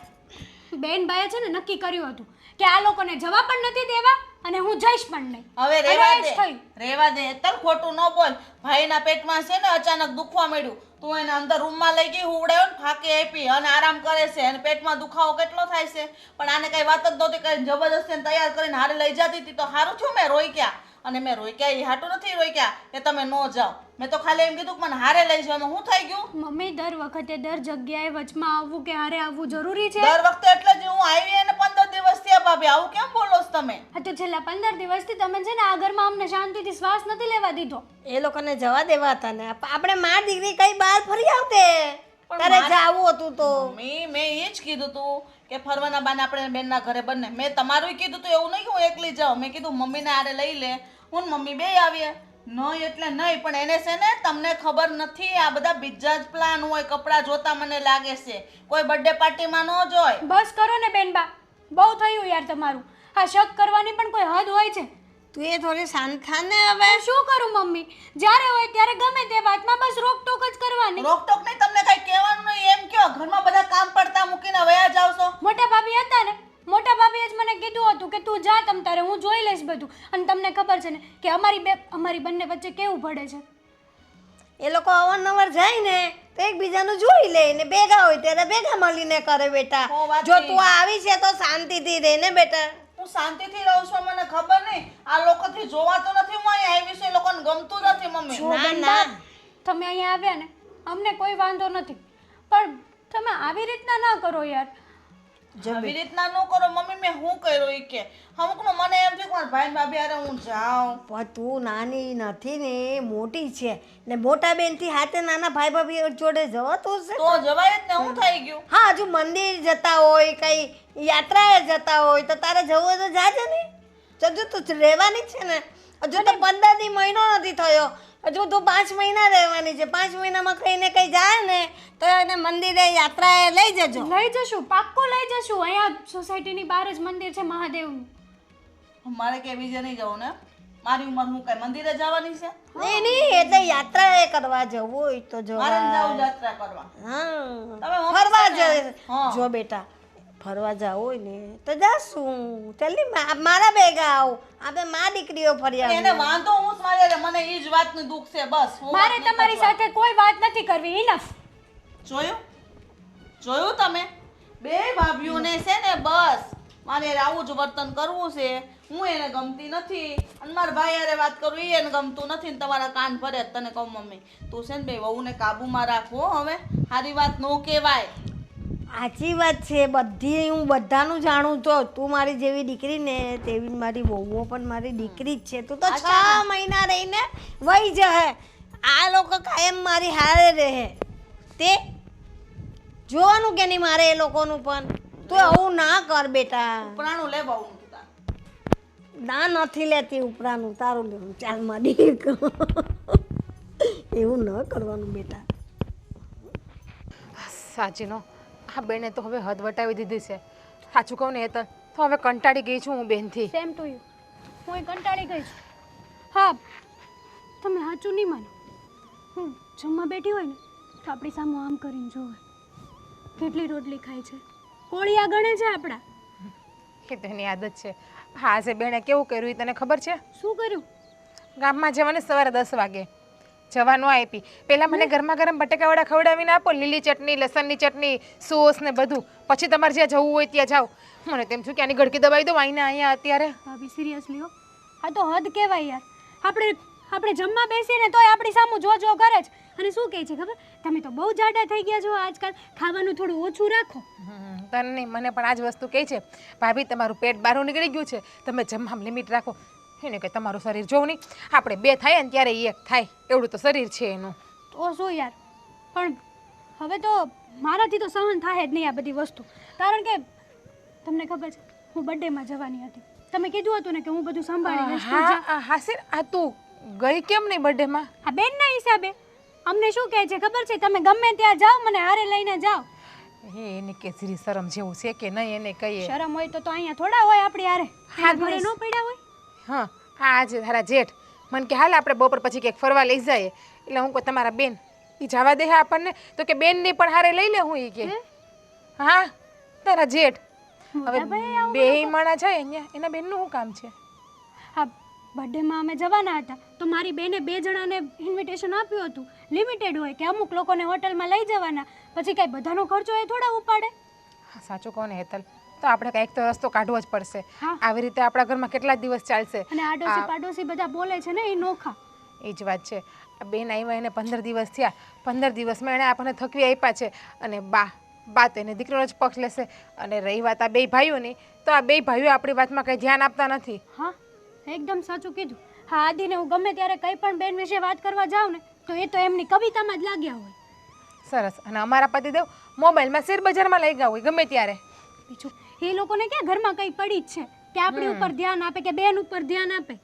બેનબાએ છે ને નક્કી કર્યું હતું કે આ લોકોને જવા પણ નથી દેવા અને હું જઈશ પણ નહીં. હવે અને રેવા એ જ દે, થયું. રેવા દે. તલ ખોટું ન બોલ. ભાઈના પેટમાં છે ને અચાનક દુખવા મળ્યું, તું એને અંદર રૂમમાં લઈ ગઈ, હુવડાયો ને ફાંકી આપી અને આરામ કરે છે, અને પેટમાં દુખાવો કેટલો થાય છે. પણ આને કઈ વાત જ નહોતી કરી, જબરદસ્તી તૈયાર કરીને હારે લઈ જતી હતી તો સારું થયું મેં રોક્યા. અને મેં રોક્યા એ હાટું નથી રોક્યા કે તમે ન જાઓ. મેં તો ખાલી એમ કીધું કે મને હારે લઈ જાવ. શું થઈ ગયું? મમ્મી દર વખતે દર જગ્યાએ વચમાં આવવું કે હારે આવવું જરૂરી છે? દર વખતે એટલે જ હું આવી એને 15 દિવસ થયા ભાભી. આવું કેમ બોલો છો તમે? હા તો છેલ્લા 15 દિવસથી તમે છે ને આ ઘરમાં અમને શાંતિથી શ્વાસ નથી લેવા દીધો. એ લોકોને જવા દેવા હતા ને. આપણે માર દીકરી કઈ બહાર ફરી આવતે તારે જાવું હતું તો. મેં એ જ કીધું તું કે ફરવાના બાને આપણે બેનના ઘરે બંને. મેં તમારું કીધું તું, એવું નહીં કે હું એકલી જાઉં. મેં કીધું મમ્મીને આરે લઈ લે, હું મમ્મી બે આવીએ. નહીં એટલે નહીં, પણ એને છે ને તમને ખબર નથી, આ બધા બીજા જ પ્લાન હોય. કપડાં જોતા મને લાગે છે કોઈ બર્થડે પાર્ટીમાં ન જોય. બસ કરો ને બેનબા, બહુ થયું યાર તમારું. આ શક કરવાની પણ કોઈ હદ હોય છે. તું એ થોડી શાંત થા ને હવે. હું શું કરું મમ્મી? જ્યારે હોય ત્યારે ગમે તે વાતમાં બસ રોકટોક જ કરવાની. રોકટોક નહીં, તમને કઈ કહેવાનું નહીં એમ કયો. ઘરમાં બધા કામ પડતા મૂકીને વયા જાવ છો. મોટા ભાભી હતા ને, મોટા ભાભીએ જ મને કીધું હતું કે તું જા તમ તારે, હું જોઈ લઈશ બધું. અને તમને ખબર છે ને કે અમારી બંને વચ્ચે કેવું પડે છે. એ લોકો અવારનવાર જાય ને તો એકબીજાનું જોઈ લે ને ભેગા હોય ત્યારે ભેગા મળીને કરે બેટા. ઓ વાત જો છે. તું આવી છે તો શાંતિથી રહે ને બેટા. હું શાંતિથી રહું છું, મને ખબર નહીં. આ લોકોથી જોવાતો નથી હું અહીંયા આવી છું, એ લોકોને ગમતું નથી મમ્મી. જો બેનબા, તમે અહીંયા આવ્યા ને અમને કોઈ વાંધો નથી, પણ તમે આવી રીતના ના કરો યાર. આવી રીતના ન કરો મમ્મી, મેં શું કર્યું ઈ કે અમુકનું મને એમ થયું કે મારા ભાઈ ભાભી હારે હું જાઉં. પણ તું નાની નથી ને એ મોટી છે ને મોટા બેનથી હાથે નાના ભાઈ ભાભી જોડે જવાતું છે? તો જવાય જ ને, હું થઈ ગયું. હા હજુ મંદિર જતા હોય કઈ યાત્રાએ જતા હોય તો તારે જવું હોય તો જાજે ને. હજુ તું રહેવાની છે ને, હજુ તો 15 દી મહિનો નથી થયો, હજુ તું 5 મહિના રહેવાની છે. 5 મહિનામાં કઈ ને કઈ જાય ને તો એને મંદિરે યાત્રાએ લઈ જજો. લઈ જશું, પાક્કો લઈ જશું. અહીંયા સોસાયટીની બહાર જ મંદિર છે મહાદેવનું. મારે કે બીજે નહીં જવું ને, મારી ઉંમર હું કઈ મંદિરે જવાની છે? નહીં નહીં, એટલે યાત્રાએ કરવા જવું હોય તો મારે જવા. જાવું યાત્રા કરવા. હા તમે મમ્મી ફરવા છે ને? જ હા. જો બેટા ફરવા જાવ હોય ને તો જાશું. ચાલી મારા ભેગા આવ, આપણે માં દીકરીઓ ફરી એને આવીએ. વાંધો હું જ મારે મને ઈ જ વાતનું દુઃખ છે બસ. હું મારે વાત નહીં તમારી કરવા. સાથે કોઈ વાત નથી કરવી. ઇનફ. જોયું તમે બે ભાભીઓને છે ને બસ મારે આવું જ વર્તન કરવું છે. હું એને ગમતી નથી અને મારા ભાઈ હારે વાત કરું ઈ એને ગમતું નથી ને તમારા કાન ભરે જ. તને કહું મમ્મી, તું છે ને બે વહુને કાબુમાં રાખવો. હવે સારી વાત નો કહેવાય. સાચી વાત છે બધી, હું બધાનું જાણું તો. તું મારી જેવી દીકરી ને તેવી જ મારી વહુઓ પણ મારી દીકરી જ છે. તું તો 6 મહિના રહીને વહી જશે. આ લોકો કાયમ મારી હારે રહે. તે જોવાનું કે નહીં મારે એ લોકોનું પણ. તું આવું ના કર બેટા. ઉપરાણું લે બહુ કીધા. ના નથી લેતી ઉપરાનું, તારું લેવું. ચાલ મારી એવું ન કરવાનું બેટા. સાચીનો આ બેને તો હવે હદ વટાવી દીધી છે. સાચું કહું ને તો હવે કંટાળી ગઈ છું હું બેનથી. Same to you. હું કંટાળી ગઈ છું. હા, તમે સાચું નહીં માનો. હું જમવા બેઠી હોય ને તો આપણી સામે આમ કરીને જોવે કેટલી રોટલી ખાય છે, કોળિયા ગણે છે આપણા. એ તો એની આદત છે. હા, આજે બેને કેવું કર્યું એ તને ખબર છે? શું કર્યું? ગામમાં જવાને સવારે 10 વાગે જવાનું આપી. પહેલાં મને ગરમા ગરમ બટેકાવાળા ખવડાવીને આપો, લીલી ચટણી, લસણની ચટણી, સોસ ને બધું. પછી તમારે જ્યાં જવું હોય ત્યાં જાઓ. મને તેમ છું કે આની ગળકી દબાવી દો અહીંયા અત્યારે. ભાભી સિરિયસલી હો, આ તો હદ કહેવાય યાર. આપણે જમવા બેસીએ ને તોય આપણી સામું જો કરે જ. અને શું કહે છે ખબર? તમે તો બહુ જાડા થઈ ગયા છો આજકાલ, ખાવાનું થોડું ઓછું રાખો. તને નહીં, મને પણ આ જ વસ્તુ કહે છે, ભાભી તમારું પેટ બહાર નીકળી ગયું છે, તમે જમવામાં લિમિટ રાખો. એને કે તમારું શરીર જોવું નહીં, આપણે 2 થાય ને ત્યારે 1 થાય એવડું તો શરીર છે એનું. તો શું યાર, પણ હવે તો મારાથી તો સહન થાય જ નહીં આ બધી વસ્તુ. કારણ કે તમને ખબર છે હું બર્થડેમાં જવાની હતી. તમે કીધું હતું ને કે હું બધું સંભાળી લઈશ. તું જા. હા હાસિર, આ તું ગઈ કેમ નહીં બર્થડેમાં? આ બેનના હિસાબે. અમને શું કહે છે ખબર છે, તમે ગમે ત્યાં જાઓ મને હારે લઈને જાઓ. એને કે જરી શરમ જેવું છે કે નહીં એને કહીએ. શરમ હોય તો અહીંયા થોડા હોય આપણી હારે. હા, ઘરે ન પડ્યા હોય. હા આ છે તારા જેઠ મને કે હાલ આપણે બપોર પછી ક્યાંક ફરવા લઈ જાય. એટલે હું કહું તમારા બેન એ જવા દે આપણને? તો કે બેનની પણ હારે લઈ લે હું એ કે. હા તારા જેઠ. હવે બે માણા જાય અહીંયા, એના બેનનું શું કામ છે? હા, બર્થડેમાં અમે જવાના હતા તો મારી બેને 2 જણાને ઇન્વિટેશન આપ્યું હતું. લિમિટેડ હોય કે અમુક લોકોને હોટલમાં લઈ જવાના, પછી કાંઈ બધાનો ખર્ચો એ થોડા ઉપાડે. સાચું કહો ને હેતલ, તો આપણે કંઈક તો રસ્તો કાઢવો જ પડશે. હા. આવી રીતે આપણા ઘરમાં કેટલા દિવસ ચાલશે? અને આડોશી પાડોશી બધા બોલે છે ને એ નોખા. એ જ વાત છે. આ બેન આવ્યા એને 15 દિવસ થયા. 15 દિવસમાં એણે આપણને થકવી આપ્યા છે. અને બા તો એને દીકરીનો જ પક્ષ લેશે. અને રહી વાત આ 2 ભાઈઓની, તો આ 2 ભાઈઓ આપણી વાતમાં કંઈ ધ્યાન આપતા નથી. હા, એકદમ સાચું કીધું. હા, આદિને હું ગમે ત્યારે કંઈ પણ બેન વિશે વાત કરવા જાઉં ને તો એ તો એમની કવિતામાં જ લાગ્યા હોય. સરસ. અને અમારા પતિદેવ મોબાઈલમાં શેર બજારમાં લઈ ગયા હોય ગમે ત્યારે. બીજું એ લોકોને ક્યાં ઘરમાં કંઈ પડી જ છે કે આપણી ઉપર ધ્યાન આપે કે બેન ઉપર ધ્યાન આપે.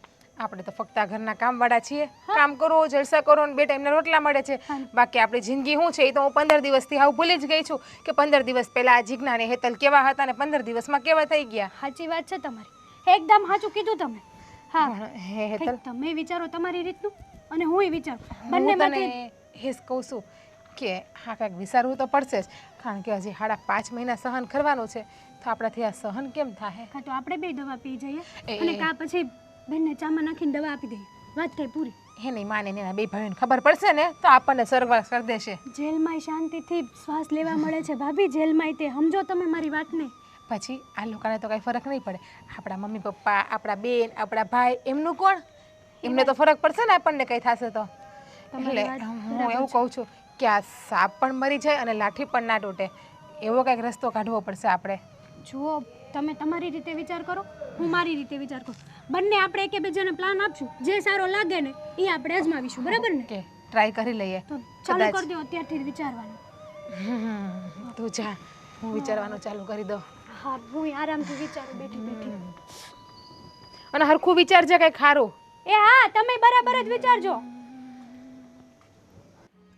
આપણે તો ફક્ત આ ઘરના કામવાળા છીએ. કામ કરો, જલસા કરો ને 2 ટાઈમના રોટલા મળે છે. બાકી આપણી જિંદગી શું છે એ તો હું 15 દિવસથી હાવ ભૂલી જ ગઈ છું કે 15 દિવસ પહેલા આ જીજ્ઞા ને હેતલ કેવા હતા ને 15 દિવસમાં કેવા થઈ ગયા. સાચી વાત છે તમારી, એકદમ સાચું કીધું તમે. હા, હે હેતલ, કંઈક તમે વિચારો તમારી રીતનું અને હુંય વિચારું. હું બંનેમાંથી તને એ જ કહું છું કે હા કાંઈક વિચારવું તો પડશે જ. કારણ કે હજી 5.5 મહિના સહન કરવાનું છે, તો આપણાથી આ સહન કેમ થાય? કાં તો આપણે 2 દવા પી જઈએ એ- અને કાં પછી બેનને ચામાં નાખીને દવા આપી દઈએ. વાત થઈ પૂરી. એ નહીં માને એના 2 ભાઈઓને ખબર પડશે ને તો આપણને સ્વર્ગવાસ કરી દેશે. જેલમાં શાંતિથી શ્વાસ લેવા મળે છે ભાભી, જેલમાં તે સમજો તમે મારી વાતને. પછી આ લોકોને તો કાંઈ ફરક નહીં પડે. આપણા મમ્મી પપ્પા, આપણા બેન, આપણા ભાઈ, એમનું કોણ? એમને તો ફરક પડશે ને આપણને કંઈ થશે તો. તમારી એટલે વાત હું એવું કહું છું કે આ સાપ પણ મરી જાય અને લાઠી પણ ના તૂટે એવો કંઈક રસ્તો કાઢવો પડશે આપણે. જુઓ તમે તમારી રીતે વિચાર કરો, હું મારી રીતે વિચાર કરું. બંને આપણે એકે બીજાને પ્લાન આપશું, જે સારો લાગે ને એ આપણે અજમાવીશું, બરાબર ને? કે ટ્રાય કરી લઈએ. તો ચાલુ કરી દો અત્યારથી જ વિચારવાનું. તું જા, હું વિચારવાનું ચાલુ કરી દઉં. હા, હું આરામથી વિચારું બેઠી બેઠી. અને હરખું વિચારજે કંઈ ખારું. એ હા, તમે બરાબર જ વિચારજો.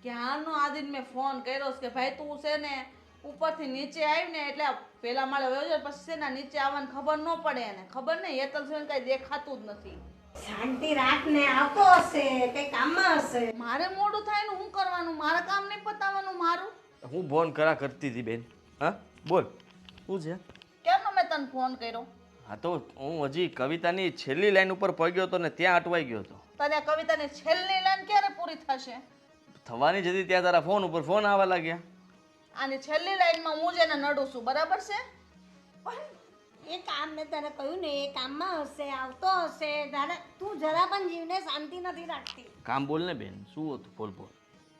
ક્યારનો આદિન મેં ફોન કર્યો છે કે ભાઈ તું છે ને ઉપરથી નીચે આવી ને એટલે પેલા માળે વયો જાય પછી છે ને નીચે આવવાની ખબર ન પડે એને. ખબર નહીં હેતલ છે ને કઈ દેખાતું જ નથી. શાંતિ રાખ ને, આવતો હશે કઈ કામમાં હશે. મારે મોડું થાય ને હું કરવાનું? મારા કામ નહીં પતાવવાનું મારું? હું ફોન કરતી હતી બેન. હા બોલ, શું છે? કેમનો મેં તને ફોન કર્યો? હા તો હું હજી કવિતાની છેલ્લી લાઈન ઉપર પહોંચ્યો હતો ને ત્યાં અટવાઈ ગયો હતો. તને આ કવિતાની છેલ્લી લાઈન ક્યારે પૂરી થશે? થવાની જ હતી ત્યાં તારા ફોન ઉપર ફોન આવવા લાગ્યા. આની છેલ્લી લાઈનમાં હું જ એને નડું છું, બરાબર છે? પણ એ કામ મેં તને કહ્યું ને, એ કામમાં હશે, આવતો હશે. તારે તું જરા પણ જીવને શાંતિ નથી રાખતી. કામ બોલ ને બેન, શું હતું? બોલ બોલ.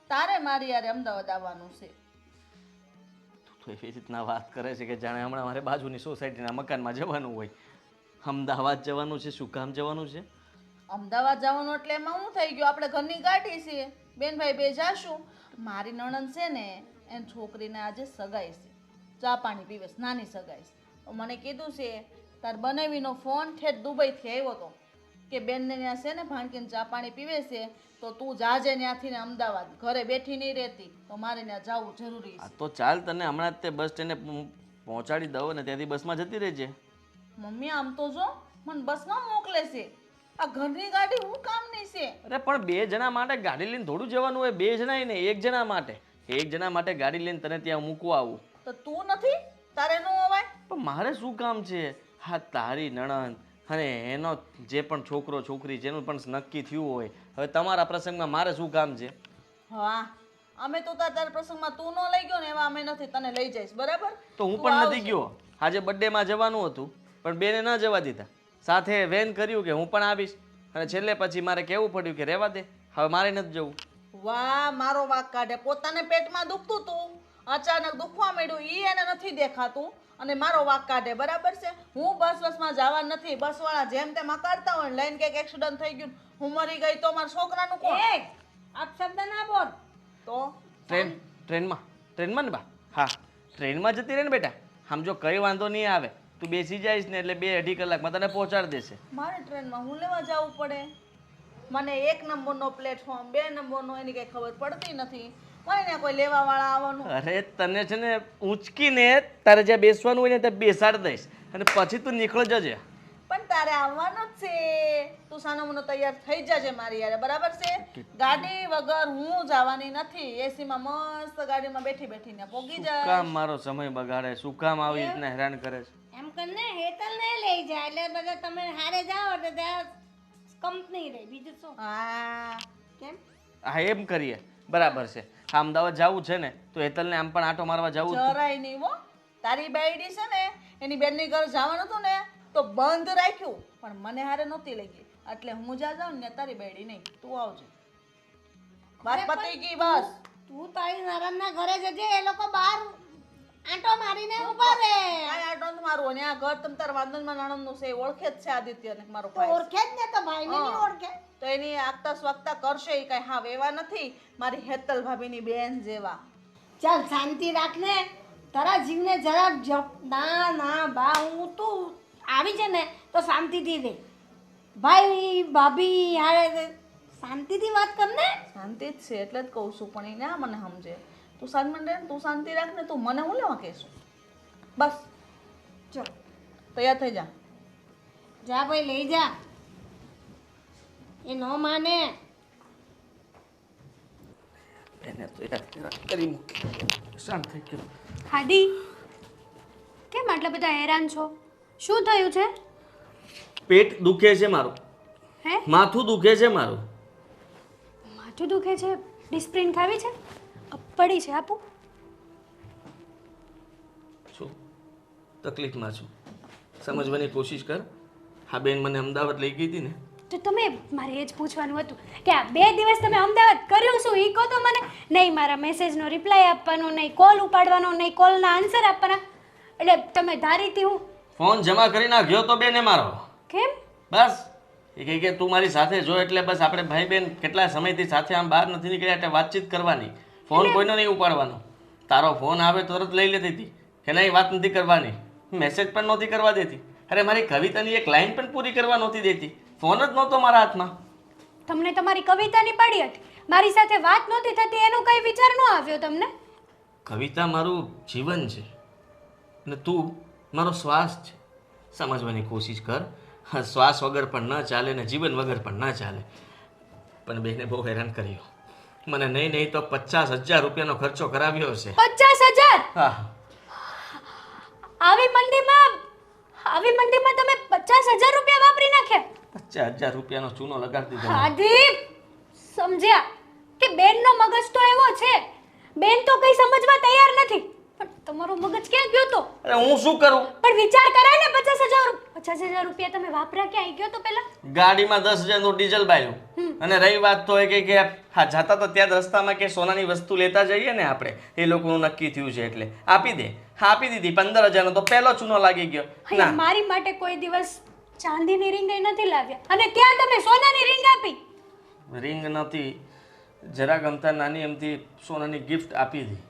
તારે મારી યારે અમદાવાદ આવવાનું છે. તું તો એવી રીતના વાત કરે છે કે જાણે હમણાં મારે બાજુની સોસાયટીના મકાનમાં જવાનું હોય. અમદાવાદ જવાનું છે? શું કામ જવાનું છે? અમદાવાદ જવાનું એટલે એમાં શું થઈ ગયું? આપણે ઘરની ગાડી છે, બેન ભાઈ બે જાશું. મારી નણંદ છે ને એની છોકરીને આજે સગાઈ છે, ચા પાણી પીવે છે, નાની સગાઈ છે. તો મને કીધું છે તાર બનાવીનો ફોન ઠેઠ દુબઈથી આવ્યો હતો કે બેનને ત્યાં છે ને ભાણકીને ચા પાણી પીવે છે, તો તું જાજે ત્યાંથી ને અમદાવાદ, ઘરે બેઠી નહીં રહેતી, તો મારે ત્યાં જવું જરૂરી આ છે. તો ચાલ, તને હમણાં જ તે બસ સ્ટેન્ડે પહોંચાડી દઉં ને ત્યાંથી બસમાં જતી રહેજે. મમ્મી આમ તો જો મને બસમાં મોકલે છે, આ ઘરની ગાડી હું કામ નહીં છે? અરે પણ 2 જણા માટે ગાડી લઈને થોડું જવાનું હોય? 2 જણા ને 1 જણા માટે. 1 જણા માટે ગાડી લઈને તને ત્યાં મૂકવા આવું. તો તું નથી, તારે ન અવાય? પણ મારે શું કામ છે? હા, તારી નણંદ અને એનો જે પણ છોકરો છોકરી જેનું પણ નક્કી થયું હોય, હવે તમારા પ્રસંગમાં મારે શું કામ છે? હા, અમે તો તારા પ્રસંગમાં તું ન લઈ ગયો ને એવા અમે નથી, તને લઈ જઈશ, બરાબર? તો હું તું પણ આવજે. નથી ગયો. આજે બર્થડેમાં જવાનું હતું પણ બેને ન જવા દીધા. સાથે વેન કર્યું કે હું પણ આવીશ, અને છેલ્લે પછી મારે કહેવું પડ્યું કે રહેવા દે, હવે મારે નથી જવું. વાહ, મારો વાક કાઢે. પોતાને પેટમાં દુખતું તું, અચાનક દુખવા માંડ્યું, ઈ એને નથી દેખાતું અને મારો વાક કાઢે, બરાબર છે? હું બસમાં જવા નથી. બસવાળા જેમ તેમ અકાળતા હોય લઈને કંઈક એક્સિડન્ટ થઈ ગયું, હું મરી ગઈ તો મારા છોકરાનું કોણ? અપશબ્દ ના બોલ. તો ટ્રેનમાં ને બા? હા, ટ્રેનમાં જતી રહે ને બેટા. આમ જો કઈ વાંધો નહીં આવે, તું બેસી જઈશ ને એટલે 2-2.5 કલાકમાં તને પહોંચાડી દેશે. મારે ટ્રેનમાં હું લેવા જવું પડે? મને 1 નંબરનો પ્લેટફોર્મ, 2 નંબરનો એની કઈ ખબર પડતી નથી. મને ત્યાં કોઈ લેવા વાળા આવવાનું. અરે તને છે ને ઊંચકીને તારે જ્યાં બેસવાનું હોય ને ત્યાં બેસાડી દઈશ અને પછી તું નીકળી જજે. પણ તારે આવવાનું જ છે. તું સાનો મનો તૈયાર થઈ જજે મારી યારે, બરાબર છે? ગાડી વગર હું જવાની નથી. એસીમાં મસ્ત ગાડીમાં બેઠી બેઠીને પોગી શું જાય. કામ મારો સમય બગાડે? શું કામ આવી રીતના હેરાન કરે છે? એમ કરીને હેતલને લઈ જાય એટલે બધા તમે હારે જાઓ એટલે ત્યાં કંપની રહે, બીજું શું? હા, કેમ? હા, એમ કરીએ, બરાબર છે. હા, અમદાવાદ જવું છે ને તો હેતલને આમ પણ આંટો મારવા જવું જ. જરાય નહીં હો. તારી બાયડી છે ને એની બેનની ઘર જવાનું હતું ને તો બંધ રાખ્યું, પણ મને હારે નહોતી લઈ ગઈ, એટલે હું જ્યાં જાઉં ને તારી બાયડી નહીં. તું આવજે, વાત પતી ગઈ બસ. તું તારી નરણના ઘરે જજે, એ લોકો બહાર આંટો મારીને ઊભા રહે. કાંઈ આટો નથી મારું. અને આ ઘર તમ તાર વાંદનમાં નણંદનું છે, એ ઓળખે જ છે આદિત્યને, મારો તો ભાઈ છે. ઓળખે જ ને, તો ભાઈને નહીં ઓળખે. તો એની આગતા સ્વાગતા કરશે એ કાંઈ હા એવા નથી, મારી હેતલ ભાભીની બેન જેવા. ચાલ શાંતિ રાખ ને, તારા જીવને જરા ના ના બા, હું તું આવી છે ને તો શાંતિથી રહે. ભાઈ ભાભી હારે શાંતિથી વાત કર ને. શાંતિ જ છે એટલે જ કહું છું, પણ એ ના મને સમજે. તું શાંતિ રહે ને, તું શાંતિ રાખ ને, તું મને હું લેવા કહેશું? બસ ચલ તૈયાર થઈ જા. જા ભાઈ, લઈ જા. એ ન માને. એને તો યાર કરી મૂકી. શાંત થઈ ગયો. હાડી, કેમ આટલા બધા હેરાન છો? શું થયું છે? પેટ દુખે છે મારું, હે? માથું દુખે છે મારું. માથું દુખે છે? ડિસ્પ્રિન ખાવી છે? પડી છે, આપું? છું તકલીફમાં છું, સમજવાની કોશિશ કર. હા બેન, મને અમદાવાદ લઈ ગઈ હતી ને તો તમે મારે એ જ પૂછવાનું હતું કે આ 2 દિવસ તમે અમદાવાદ કર્યું શું એ કહો તો મને. નહીં મારા મેસેજનો રિપ્લાય આપવાનો, નહીં કોલ ઉપાડવાનો, નહીં કોલના આન્સર આપવાના. એટલે તમે ધારીથી હું ફોન જમા કરી નાખ્યો તો બેને મારો. કેમ? બસ એ કહે કે તું મારી સાથે જો એટલે બસ આપણે ભાઈ બહેન કેટલા સમયથી સાથે આમ બહાર નથી નીકળ્યા એટલે વાતચીત કરવાની. ફોન કોઈનો નહીં ઉપાડવાનો. તારો ફોન આવે તરત લઈ લેતી હતી કે નહીં વાત નથી કરવાની. મેસેજ પણ નહોતી કરવા દેતી. અરે મારી કવિતાની એક લાઈન પણ પૂરી કરવા નહોતી દેતી. ફોન જ નહોતો મારા હાથમાં. તમને તમારી કવિતાની પડી હતી, મારી સાથે વાત નહોતી થતી એનો કઈ વિચાર ન આવ્યો તમને? કવિતા મારું જીવન છે અને તું મારો શ્વાસ છે. સમજવાની કોશિશ કર. શ્વાસ વગર પણ ન ચાલે ને જીવન વગર પણ ન ચાલે. પણ બેને બહુ હેરાન કર્યો. મને નહીં તો 50,000 રૂપિયાનો ખર્ચો કરાવ્યો છે. 50,000? હા. આવી મંદીમાં તમે 50,000 રૂપિયા વાપરી નાખ્યા? 50,000 રૂપિયાનો ચૂનો લગાડી દીધો. આદિપ, સમજ્યા કે બેનનો મગજ તો એવો છે, બેન તો કઈ સમજવા તૈયાર નથી, પણ તમારો મગજ ક્યાં ગયો તો? અરે હું શું કરું? પણ વિચાર કરાય ને. 50,000 રૂપિયા તમે વાપર્યા ક્યાં ગયો તો પેલા? ગાડીમાં 10,000 નું ડીઝલ બાળ્યું. અને રહી વાત તો એ કે હા જતા તો ત્યાં રસ્તામાં કે સોનાની વસ્તુ લેતા જઈએ ને આપણે, એ લોકોનું નક્કી થયું છે એટલે આપી દે. હા આપી દીધી. 15,000 નો તો પહેલો ચૂનો લાગી ગયો. અહીંયા મારી માટે કોઈ દિવસ ચાંદીની રિંગ નથી લાવ્યા અને ત્યાં તમે સોનાની રિંગ આપી. રિંગ નથી, જરા ગમતા નાની એમથી સોનાની ગિફ્ટ આપી હતી.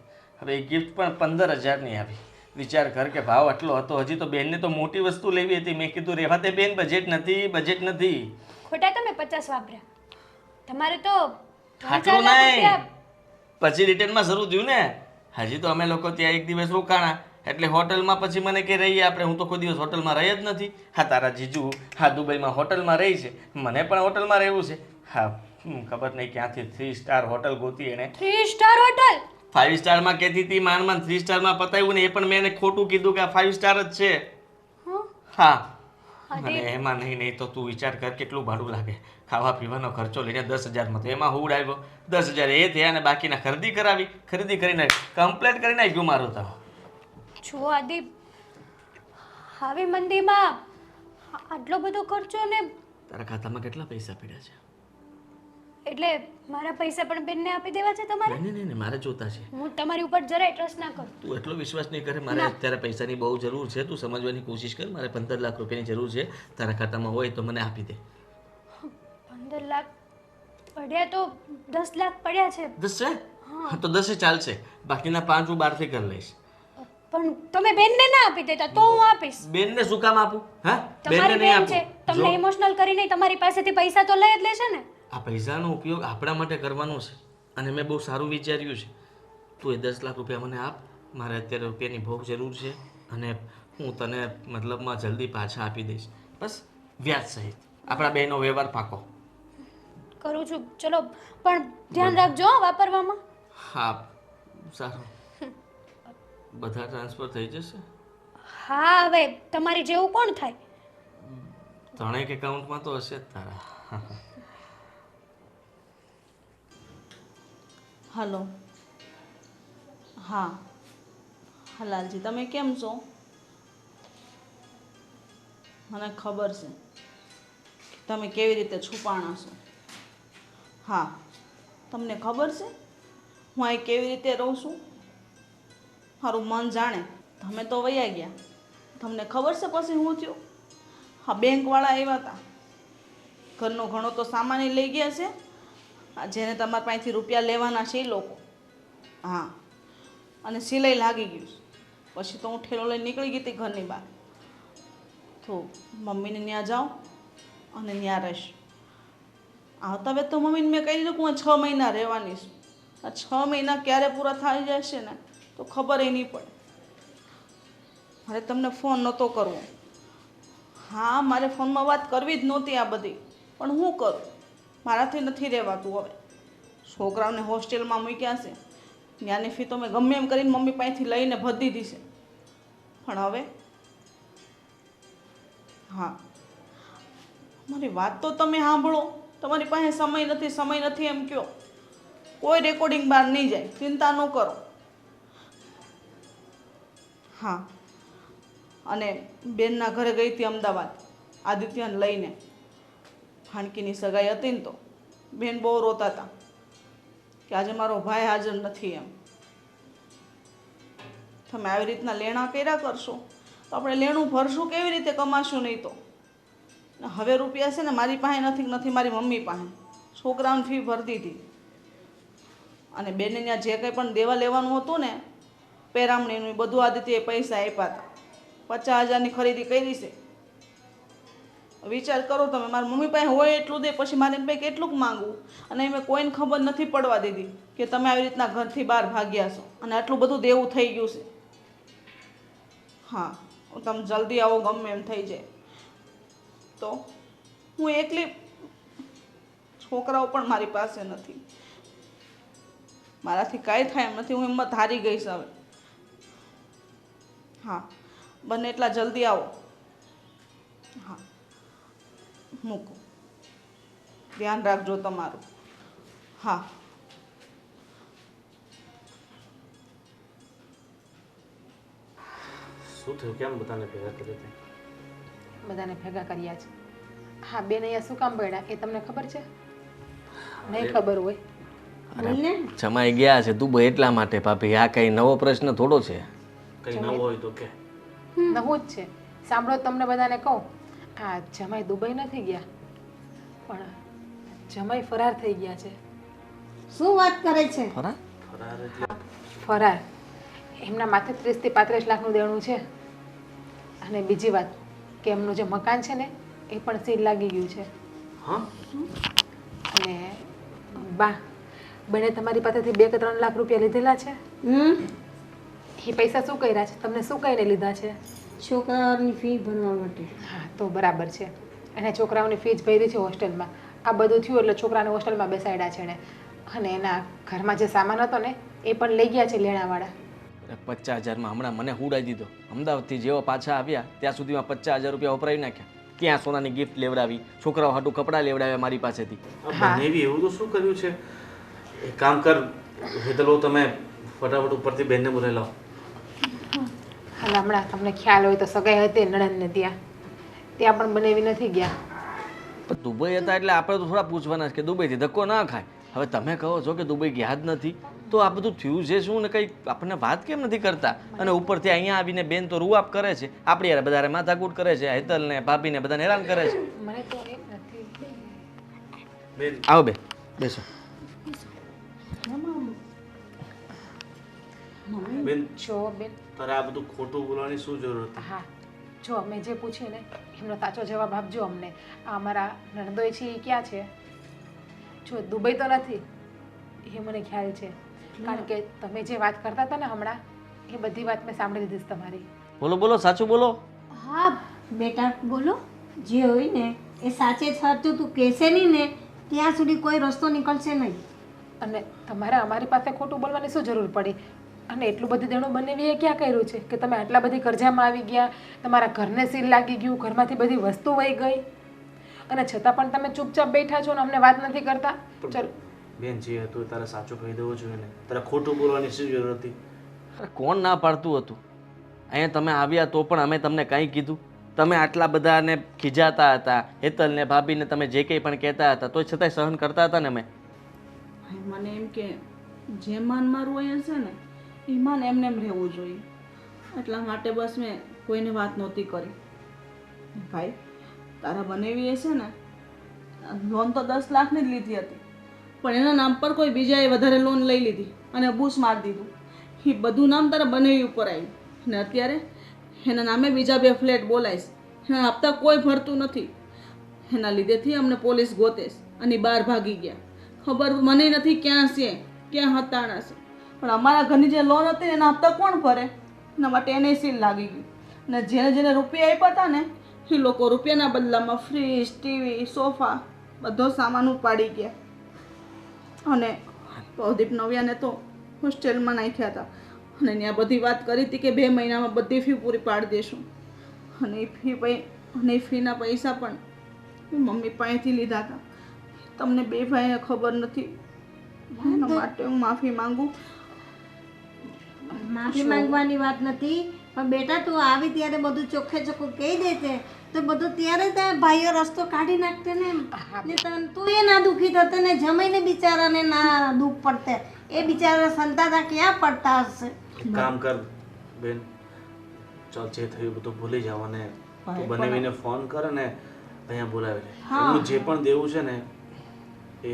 હવે એ ગિફ્ટ પણ 15,000 ની આવી. વિચાર કર કે ભાવ આટલો હતો. હજી તો બેનને તો મોટી વસ્તુ લેવી હતી. મેં કીધું રેવા દે બેન, બજેટ નથી. ખોટા તમે 50 વાપર્યા. તમારે તો 3-4 આટલું લાખ નહીં, રૂપિયા. પછી રિટર્નમાં શરૂ થયું ને. હજી તો અમે લોકો ત્યાં એક દિવસ રોકાણા એટલે હોટલમાં પછી મને કે રહીએ આપણે. હું તો કોઈ દિવસ હોટલમાં રહી જ નથી. હા તારા જીજુ હા દુબઈમાં હોટલમાં રહી છે, મને પણ હોટલમાં રહેવું છે. હા ખબર નહીં ક્યાંથી 3 સ્ટાર હોટલ ગોતી એણે. 3 સ્ટાર હોટલ? 5 સ્ટારમાં કહેતી હતી, માંડ 3 સ્ટારમાં પતાવ્યું ને એ પણ મેં એને ખોટું કીધું કે આ 5 સ્ટાર જ છે. હા. અને એમાં નહીં તો તું વિચાર કર કેટલું ભાડું લાગે. ખાવા પીવાનો ખર્ચો લઈને 10,000 માં તો એમાં હુડ આવ્યો. 10,000 એ થયા અને બાકીના ખરીદી કરીને કમ્પ્લેટ કરી નાખ્યું મારું તો. જો આદિપ, આવી મંદીમાં આટલો બધો ખર્ચો ને. તારા ખાતામાં કેટલા પૈસા પડ્યા છે? એટલે મારા પૈસા પણ બેનને આપી દેવા છે તમારે? નહીં મારે જોતા છે. હું તમારી ઉપર જરાય ટ્રસ્ટ ના કરું. તું એટલો વિશ્વાસ નહીં કરે. મારે અત્યારે પૈસાની બહુ જરૂર છે. તું સમજવાની કોશિશ કર. મારે 15 લાખ રૂપિયાની જરૂર છે. તારા ખાતામાં હોય તો મને આપી દે. 15 લાખ પડ્યા તો 10 લાખ પડ્યા છે. 10 છે? હા તો 10 ચાલશે. બાકીના 5 હું બહારથી કરી લઈશ. પણ તમે બેનને ના આપી દેતા તો હું આપીશ. બેનને શું કામ આપું? હા તમારી બેનને નહીં બેન છે, આપું. તમને ઇમોશનલ કરીને તમારી પાસેથી પૈસા તો લઈ જ લેશે ને. આ પૈસાનો ઉપયોગ આપણા માટે કરવાનો છે અને મેં બહુ સારું વિચાર્યું છે. તું એ 10 લાખ રૂપિયા મને આપ. મારે અત્યારે રૂપિયાની બહુ જરૂર છે અને હું તને મતલબમાં જલ્દી પાછા આપી દઈશ. બસ વ્યાજ સહિત. આપણા બેનો વ્યવહાર પાકો. કરું છું. ચલો પણ ધ્યાન રાખજો વાપરવામાં. હા સારું. બધા ટ્રાન્સફર થઈ જશે? હા હવે તમારી જેવું કોણ થાય? ત્રણેક એકાઉન્ટમાં તો હશે જ તારા. હલો. હા હલાલજી, તમે કેમ છો? મને ખબર છે તમે કેવી રીતે છુપાણા છો. હા તમને ખબર છે હું અહીં કેવી રીતે રહું છું. મારું મન જાણે. તમે તો વયા ગયા. તમને ખબર છે પછી હું થયું? હા બેંકવાળા આવ્યા હતા. ઘરનો ઘણો તો સામાન લઈ ગયા છે. જેને તમારા પાસેથી રૂપિયા લેવાના છે એ લોકો. હા અને સિલાઈ લાગી ગયું. પછી તો હું ઠેલો લઈને નીકળી ગઈ હતી ઘરની બહાર. તો મમ્મીને ત્યાં જાઉં અને ત્યાં રહીશ. આવતા વેત તો મમ્મીને મેં કહી દીધું કે હું 6 મહિના રહેવાની છું. આ 6 મહિના ક્યારે પૂરા થઈ જશે ને તો ખબર નહીં પડે. મારે તમને ફોન નહોતો કરવો. હા મારે ફોનમાં વાત કરવી જ નહોતી આ બધી, પણ હું કરું, મારાથી નથી રહેવાતું. હવે છોકરાઓને હોસ્ટેલમાં મૂક્યા છે. ત્યાંની ફી તો મેં ગમે એમ કરીને મમ્મી પાસેથી લઈને ભરી દીધી છે. પણ હવે હા મારી વાત તો તમે સાંભળો. તમારી પાસે સમય નથી એમ કહો. કોઈ રેકોર્ડિંગ બહાર નહીં જાય, ચિંતા ન કરો. હા અને બેનના ઘરે ગઈ હતી અમદાવાદ આદિત્યને લઈને. હાણકીની સગાઈ હતી ને તો બેન બહુ રોતા હતા કે આજે મારો ભાઈ હાજર નથી એમ. તમે આવી રીતના લેણા કર્યા કરશો તો આપણે લેણું ભરશું કેવી રીતે, કમાશું નહીં તો. ને હવે રૂપિયા છે ને મારી પાસે નથી મારી મમ્મી પાસે. છોકરાઓની ફી ભરી દીધી અને બેને ત્યાં જે કંઈ પણ દેવા લેવાનું હતું ને પેરામણીનું એ બધું આદિત્યએ પૈસા આપ્યા હતા. 50,000ની ખરીદી કરી છે. વિચાર કરો તમે, મારી મમ્મી પાસે હોય એટલું દે, પછી મારે ભાઈ કેટલુંક માંગવું. અને મેં કોઈને ખબર નથી પડવા દીધી કે તમે આવી રીતના ઘરથી બહાર ભાગ્યા છો અને આટલું બધું દેવું થઈ ગયું છે. હા, તમે જલ્દી આવો, ગમે એમ થઈ જાય તો. હું એકલી, છોકરાઓ પણ મારી પાસે નથી, મારાથી કાંઈ થાય એમ નથી. હું હિંમત હારી ગઈ છે હવે. હા, બને એટલા જલ્દી આવો. હા, મૂકો, ધ્યાન રાખજો તમારું. હા. શું થયું? કેમ બધાને ભેગા કરી દે? બધાને ભેગા કર્યા છે. હા, બેન અહીંયા શું કામ પડ્યા એ તમને ખબર છે? નહીં ખબર હોય. જમાઈ ગયા છે દુબઈ એટલા માટે ભાભી. આ કઈ નવો પ્રશ્ન થોડો છે. કઈ નવું હોય તો કે. નવું જ છે. સાંભળો, તમને બધાને કહું, આ જમાઈ દુબઈ નથી ગયા, પણ જમાઈ ફરાર થઈ ગયા છે. શું વાત કરે છે? ખરા? ફરાર એટલે ફરાર. એમના માથે 30 થી 35 લાખનું દેણું છે. અને બીજી વાત કે એમનું જે મકાન છે ને એ પણ સીલ લાગી ગયું છે. હા? અને બા, બને તમારી પાસેથી 2 કે 3 લાખ રૂપિયા લીધેલા છે. એ પૈસા શું કર્યા છે? તમને શું કહીને લીધા છે? છોકરાઓની ફી ભરવા માટે. હા, તો બરાબર છે. એને છોકરાઓની ફીસ ભરી છે હોસ્ટેલમાં. આ બધું થયું એટલે છોકરાને હોસ્ટેલમાં બેસાડ્યા છે ને. અને એના ઘરમાં જે સામાન હતો ને એ પણ લઈ ગયા છે લેણાવાળા. 50,000માં હમણાં મને હુડાઈ દીધો. અમદાવાદથી જેવો પાછા આવ્યા ત્યાં સુધીમાં 50,000 રૂપિયા વપરાવી નાખ્યા. ક્યાં સોનાની ગિફ્ટ લેવડાવી, છોકરાઓ હાટું કપડાં લેવડાવ્યા મારી પાસેથી. બનેવી એવું તો શું કર્યું છે? એક કામ કર હેતલો, તમે ફટાફટ ઉપરથી બેનને બોલાવી લાવો. અને હમણાં તમને ખ્યાલ હોય તો સગાઈ હતી નણંદને ત્યાં પણ બનેવી નથી ગયા. પણ દુબઈ હતા એટલે આપણે તો થોડા પૂછવાના છે કે દુબઈથી ધક્કો ના ખાય. હવે તમે કહો છો કે દુબઈ ગયા જ નથી, તો આ બધું થયું છે શું ને કંઈ આપણને વાત કેમ નથી કરતા? અને ઉપરથી અહીંયા આવીને બેન તો રૂઆપ કરે છે, આપણી યાર બધાને માથાકૂટ કરે છે, હેતલને ભાભીને બધાને હેરાન કરે છે. મને તો એ નથી. બેન આવો બે બેસો. બેન, જો બેન, તારે આ બધું ખોટું બોલવાની શું જરૂર હતી? હા, જો અમે જે પૂછ્યું ને એમનો સાચો જવાબ આપજો અમને. આ અમારા નણંદોય છે એ ક્યાં છે? જો દુબઈ તો નથી, એ મને ખ્યાલ છે. કારણ કે તમે જે વાત કરતા હતા ને હમણાં, એ બધી વાત મેં સાંભળી લીધી છે તમારી. બોલો બોલો, સાચું બોલો. હા બેટા બોલો, જે હોય ને એ સાચે જ સાચું તું કહેશે નહીં ને ત્યાં સુધી કોઈ રસ્તો નીકળશે નહીં. અને તમારે અમારી પાસે ખોટું બોલવાની શું જરૂર પડી? અને એટલું બધું દેણું બનેવીએ ક્યાં કર્યું છે કે તમે આટલા બધી કરજામાં આવી ગયા, તમારા ઘરને સીલ લાગી ગયું, ઘરમાંથી બધી વસ્તુ વહી ગઈ, અને છતાં પણ તમે ચૂપચાપ બેઠા છો ને અમને વાત નથી કરતા. ચલો બેન, જે હતું તારે સાચું કહી દેવું જોઈએ ને. તારે ખોટું બોલવાની શું જરૂર હતી? અરે કોણ ના પાડતું હતું? અહીંયા તમે આવ્યા તો પણ અમે તમને કંઈ કીધું? તમે આટલા બધાને ખીજાતા હતા, હેતલને ભાભીને તમે જે કંઈ પણ કહેતા હતા તો છતાંય સહન કરતા હતા ને અમે. મને એમ કે જે માન મારું અહીંયા છે ને એ માન એમને એમ રહેવું જોઈએ, એટલા માટે બસ મેં કોઈને વાત નહોતી કરી. ભાઈ, તારા બનેવીએ છે ને લોન તો 10 લાખની જ લીધી હતી, પણ એના નામ પર કોઈ બીજાએ વધારે લોન લઈ લીધી અને બૂસ મારી દીધું. એ બધું નામ તારા બનેવી ઉપર આવ્યું ને અત્યારે એના નામે બીજા 2 ફ્લેટ બોલાઈશ. એના હપ્તા કોઈ ભરતું નથી. એના લીધેથી અમને પોલીસ ગોતેશ અને બહાર ભાગી ગયા. ખબર મને નથી ક્યાં છે, ક્યાં હતાણા છે. પણ અમારા ઘરની જે લોન હતી એના હપ્તા કોણ ભરે? એના માટે એને સીલ લાગી ગયું. અને જેને જેને રૂપિયા આપ્યા હતા ને એ લોકો રૂપિયાના બદલામાં ફ્રીજ, ટીવી, સોફા બધો સામાન ઉપાડી ગયા. અને પ્રદીપ નવ્યાને તો હોસ્ટેલમાં નાખ્યા હતા અને ત્યાં બધી વાત કરી હતી કે 2 મહિનામાં બધી ફી પૂરી પાડી દઈશું. અને એ ફીના પૈસા પણ મમ્મી પાસેથી લીધા હતા. તમને 2 ભાઈને ખબર નથી, એના માટે હું માફી માંગુ. માફી માંગવાની વાત નથી, પણ બેટા તું આવી ત્યારે બધું ચોખ્ખે ચોખ્ખું કહી દેતે તો બધું ત્યારે ત્યાં ભાઈઓ રસ્તો કાઢી નાખતે ને. તું એ ના દુઃખી થતે ને જમાઈને બિચારાને ના દુઃખ પડતે. એ બિચારા સંતાતા ક્યાં પડતા હશે? કામ કર, બેન ચાલ જે થયું બધું ભૂલી જાવ અને તું બનાવીને ફોન કર અને અહીંયા બોલાવી લે એમનું જે પણ દેવું છે ને એ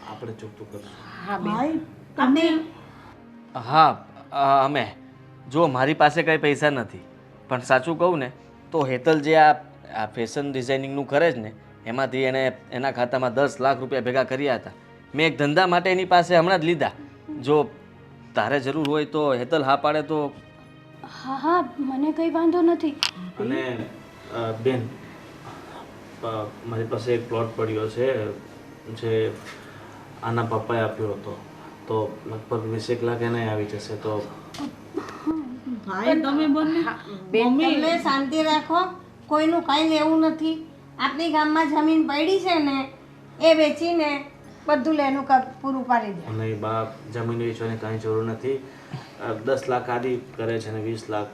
આપણે ચૂકતું કરશું. હા બેન ભાઈ તમે હા અમે જો મારી પાસે કંઈ પૈસા નથી, પણ સાચું કહું ને તો હેતલ જે આ ફેશન ડિઝાઇનિંગનું કરે છે ને એમાંથી એણે એના ખાતામાં 10 લાખ રૂપિયા ભેગા કર્યા હતા. મેં એક ધંધા માટે એની પાસે હમણાં જ લીધા. જો તારે જરૂર હોય તો હેતલ હા પાડે તો. હા હા મને કંઈ વાંધો નથી. અને બેન મારી પાસે એક પ્લોટ પડ્યો છે જે આના પપ્પાએ આપ્યો હતો, તો લગભગ 20 લાખ એને આવી જશે. તો ભાઈ તમે બંને તમે શાંતિ રાખો, કોઈનું કાંઈ લેવું નથી. આપણી ગામમાં જમીન પડી છે ને એ વેચીને બધું લેનું પૂરું પાડી દે. અને બા જમીન વેચવાની કાંઈ જરૂર નથી. 10 લાખ આદિ કરે છે અને 20 લાખ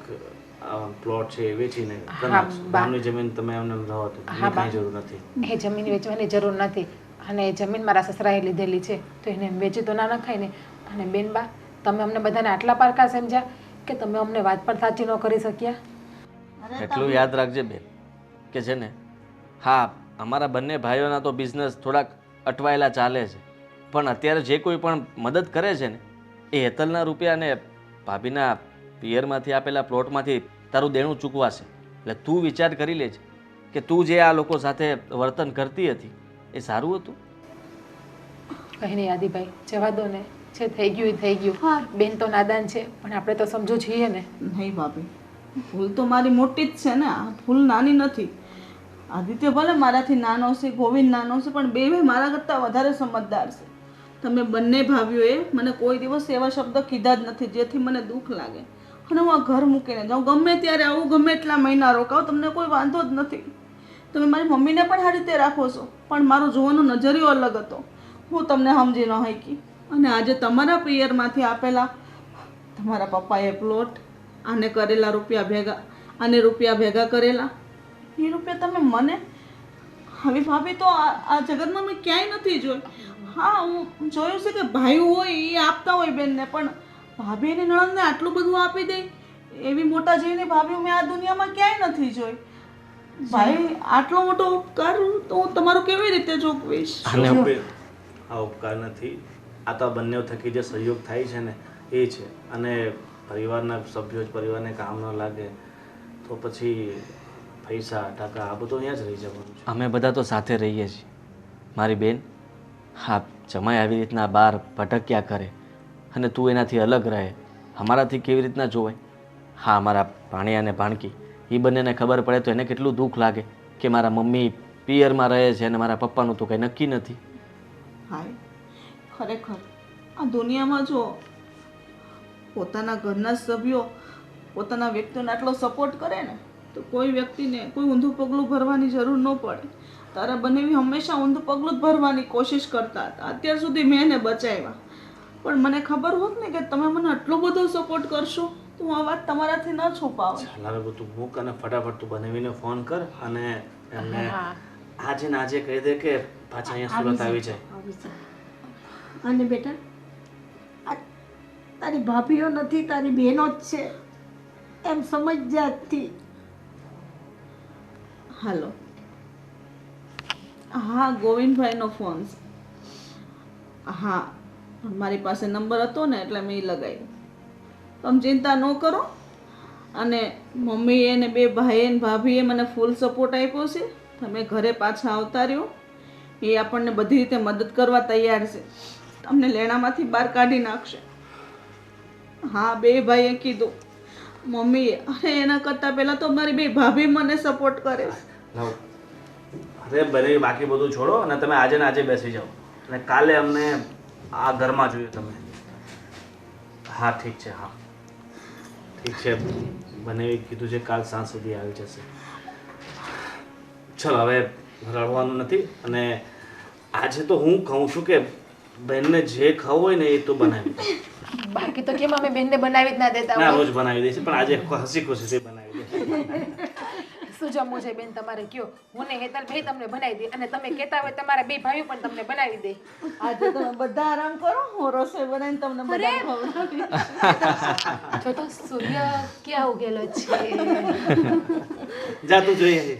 પ્લોટ છે એ વેચીને કરી નાખશું. ગામની જમીન તમે એમને રહો તો એની કાંઈ જરૂર નથી. એ જમીન વેચવાની જરૂર નથી અને એ જમીન મારા સસરાએ લીધેલી છે તો એને એમ વેચી તો ના નખાય ને. અને બેન બા તમે અમને બધાને આટલા પારકા સમજ્યા કે તમે અમને વાત પણ સાચી ન કરી શક્યા. એટલું યાદ રાખજે બેન કે છે ને, હા અમારા બંને ભાઈઓના તો બિઝનેસ થોડાક અટવાયેલા ચાલે છે, પણ અત્યારે જે કોઈ પણ મદદ કરે છે ને એ હેતલના રૂપિયા અને ભાભીના પિયરમાંથી આપેલા પ્લોટમાંથી તારું દેણું ચૂકવાશે. એટલે તું વિચાર કરી લેજે કે તું જે આ લોકો સાથે વર્તન કરતી હતી એ સારું હતું. કંઈ નહીં આદિભાઈ, જવા દો ને, જે થઈ ગયું એ થઈ ગયું. બેન તો નાદાન છે પણ આપણે તો સમજો છીએ ને. નહીં ભાભી, ભૂલ તો મારી મોટી જ છે ને, આ ભૂલ નાની નથી. આદિત્ય ભલે મારાથી નાનો છે, ગોવિંદ નાનો છે, પણ બે મારા કરતાં વધારે સમજદાર છે. તમે બંને ભાભીઓએ મને કોઈ દિવસ એવા શબ્દ કીધા જ નથી જેથી મને દુઃખ લાગે. અને હું આ ઘર મૂકીને જાઉં, ગમે ત્યારે આવું, ગમે એટલા મહિના રોકાવ, તમને કોઈ વાંધો જ નથી. તમે મારી મમ્મીને પણ આ રીતે રાખો છો, પણ મારો જોવાનો નજરિયો અલગ હતો. હું તમને સમજી ન શકી. અને આજે તમારા પિયરમાંથી આપેલા તમારા પપ્પાએ પ્લોટ, આને કરેલા રૂપિયા ભેગા, આને રૂપિયા ભેગા કરેલા, એ રૂપિયા તમે મને હવે ભાભી તો આ જગતમાં મેં ક્યાંય નથી જોઈ. હા હું જોયું છે કે ભાઈ હોય એ આપતા હોય બેનને, પણ ભાભી એની નણંદને આટલું બધું આપી દે એવી મોટા જેવી ભાભી મેં આ દુનિયામાં ક્યાંય નથી જોઈ. ભાઈ આટલો મોટો ઉપકાર તો હું તમારો કેવી રીતે ચૂકવીશ? આ ઉપકાર નથી, આ તો આ બંને થકી જે સહયોગ થાય છે ને એ છે. અને પરિવારના સભ્યો જ પરિવારને કામ ન લાગે તો પછી પૈસા ટકા આ બધું અહીંયા જ રહી જવાનું છે. અમે બધા તો સાથે રહીએ છીએ મારી બેન. હા જમાઈ આવી રીતના બહાર ભટક્યા કરે અને તું એનાથી અલગ રહે, અમારાથી કેવી રીતના જોવાય? હા અમારા ભાણિયા અને ભાણકી એ બંનેને ખબર પડે તો એને કેટલું દુઃખ લાગે કે મારા મમ્મી પિયરમાં રહે છે અને મારા પપ્પાનું તો કંઈ નક્કી નથી. ભાઈ ખરેખર આ દુનિયામાં જો પોતાના ઘરના સભ્યો પોતાના વ્યક્તિઓને આટલો સપોર્ટ કરે ને તો કોઈ વ્યક્તિને કોઈ ઊંધું પગલું ભરવાની જરૂર ન પડે. તારા બંનેવી હંમેશા ઊંધું પગલું જ ભરવાની કોશિશ કરતા હતા. અત્યાર સુધી મેં એને બચાવ્યા, પણ મને ખબર હોત ને કે તમે મને આટલો બધો સપોર્ટ કરશો તો હું આ વાત તમારાથી ન છુપાવું. ચાલ હવે તું મૂક અને ફટાફટ તું બનાવીને ફોન કર અને એમને આજે ને આજે કહી દે કે પાછા અહીંયા સુરત આવી જાય. અને બેટા આ તારી ભાભીઓ નથી, તારી બહેનો જ છે એમ સમજ જાતથી. હાલો, હા ગોવિંદભાઈનો ફોન છે. હા મારી પાસે નંબર હતો ને એટલે મેં લગાવ્યો. તમે ચિંતા ન કરો. અને મમ્મીએ ને બે ભાઈએ ને ભાભીએ મને ફૂલ સપોર્ટ આપ્યો છે. તમે ઘરે પાછા આવતા રહ્યો, એ આપણને બધી રીતે મદદ કરવા તૈયાર છે. તમને લેણામાંથી બહાર કાઢી નાખશે. હા બે ભાઈએ કીધું મમ્મીએ, અરે એના કરતાં પહેલાં તો મારી બે ભાભી મને સપોર્ટ કરે છે. લાવ અરે બને બાકી બધું છોડો અને તમે આજે ને આજે બેસી જાઓ અને કાલે અમને આ ઘરમાં જોઈએ તમે. હા ઠીક છે, હા ઠીક છે, બને કીધું છે કાલ સાંજ સુધી આવી જશે. ચલો હવે રડવાનું નથી. અને આજે તો હું કહું છું કે બહેનને જે ખાવું હોય ને એ તો બનાવી દે. બાકી તો કેમ અમે બેનને બનાવી જ ના દેતા ના હોય? રોજ બનાવી દઈશ, પણ આજે હસી ખુશીથી બનાવી દઈશ. શું જમવું છે બેન તમારે કયો, હું ને હેતલ બે તમને બનાવી દે, અને તમે કહેતા હોય તમારા બે ભાઈઓ પણ તમને બનાવી દે. આજે તમે બધા આરામ કરો, હું રસોઈ બનાવીને તમને બધા ખવડાવીશ. જો તો સૂર્ય ક્યાં ઉગેલો છે. જા તું જોઈએ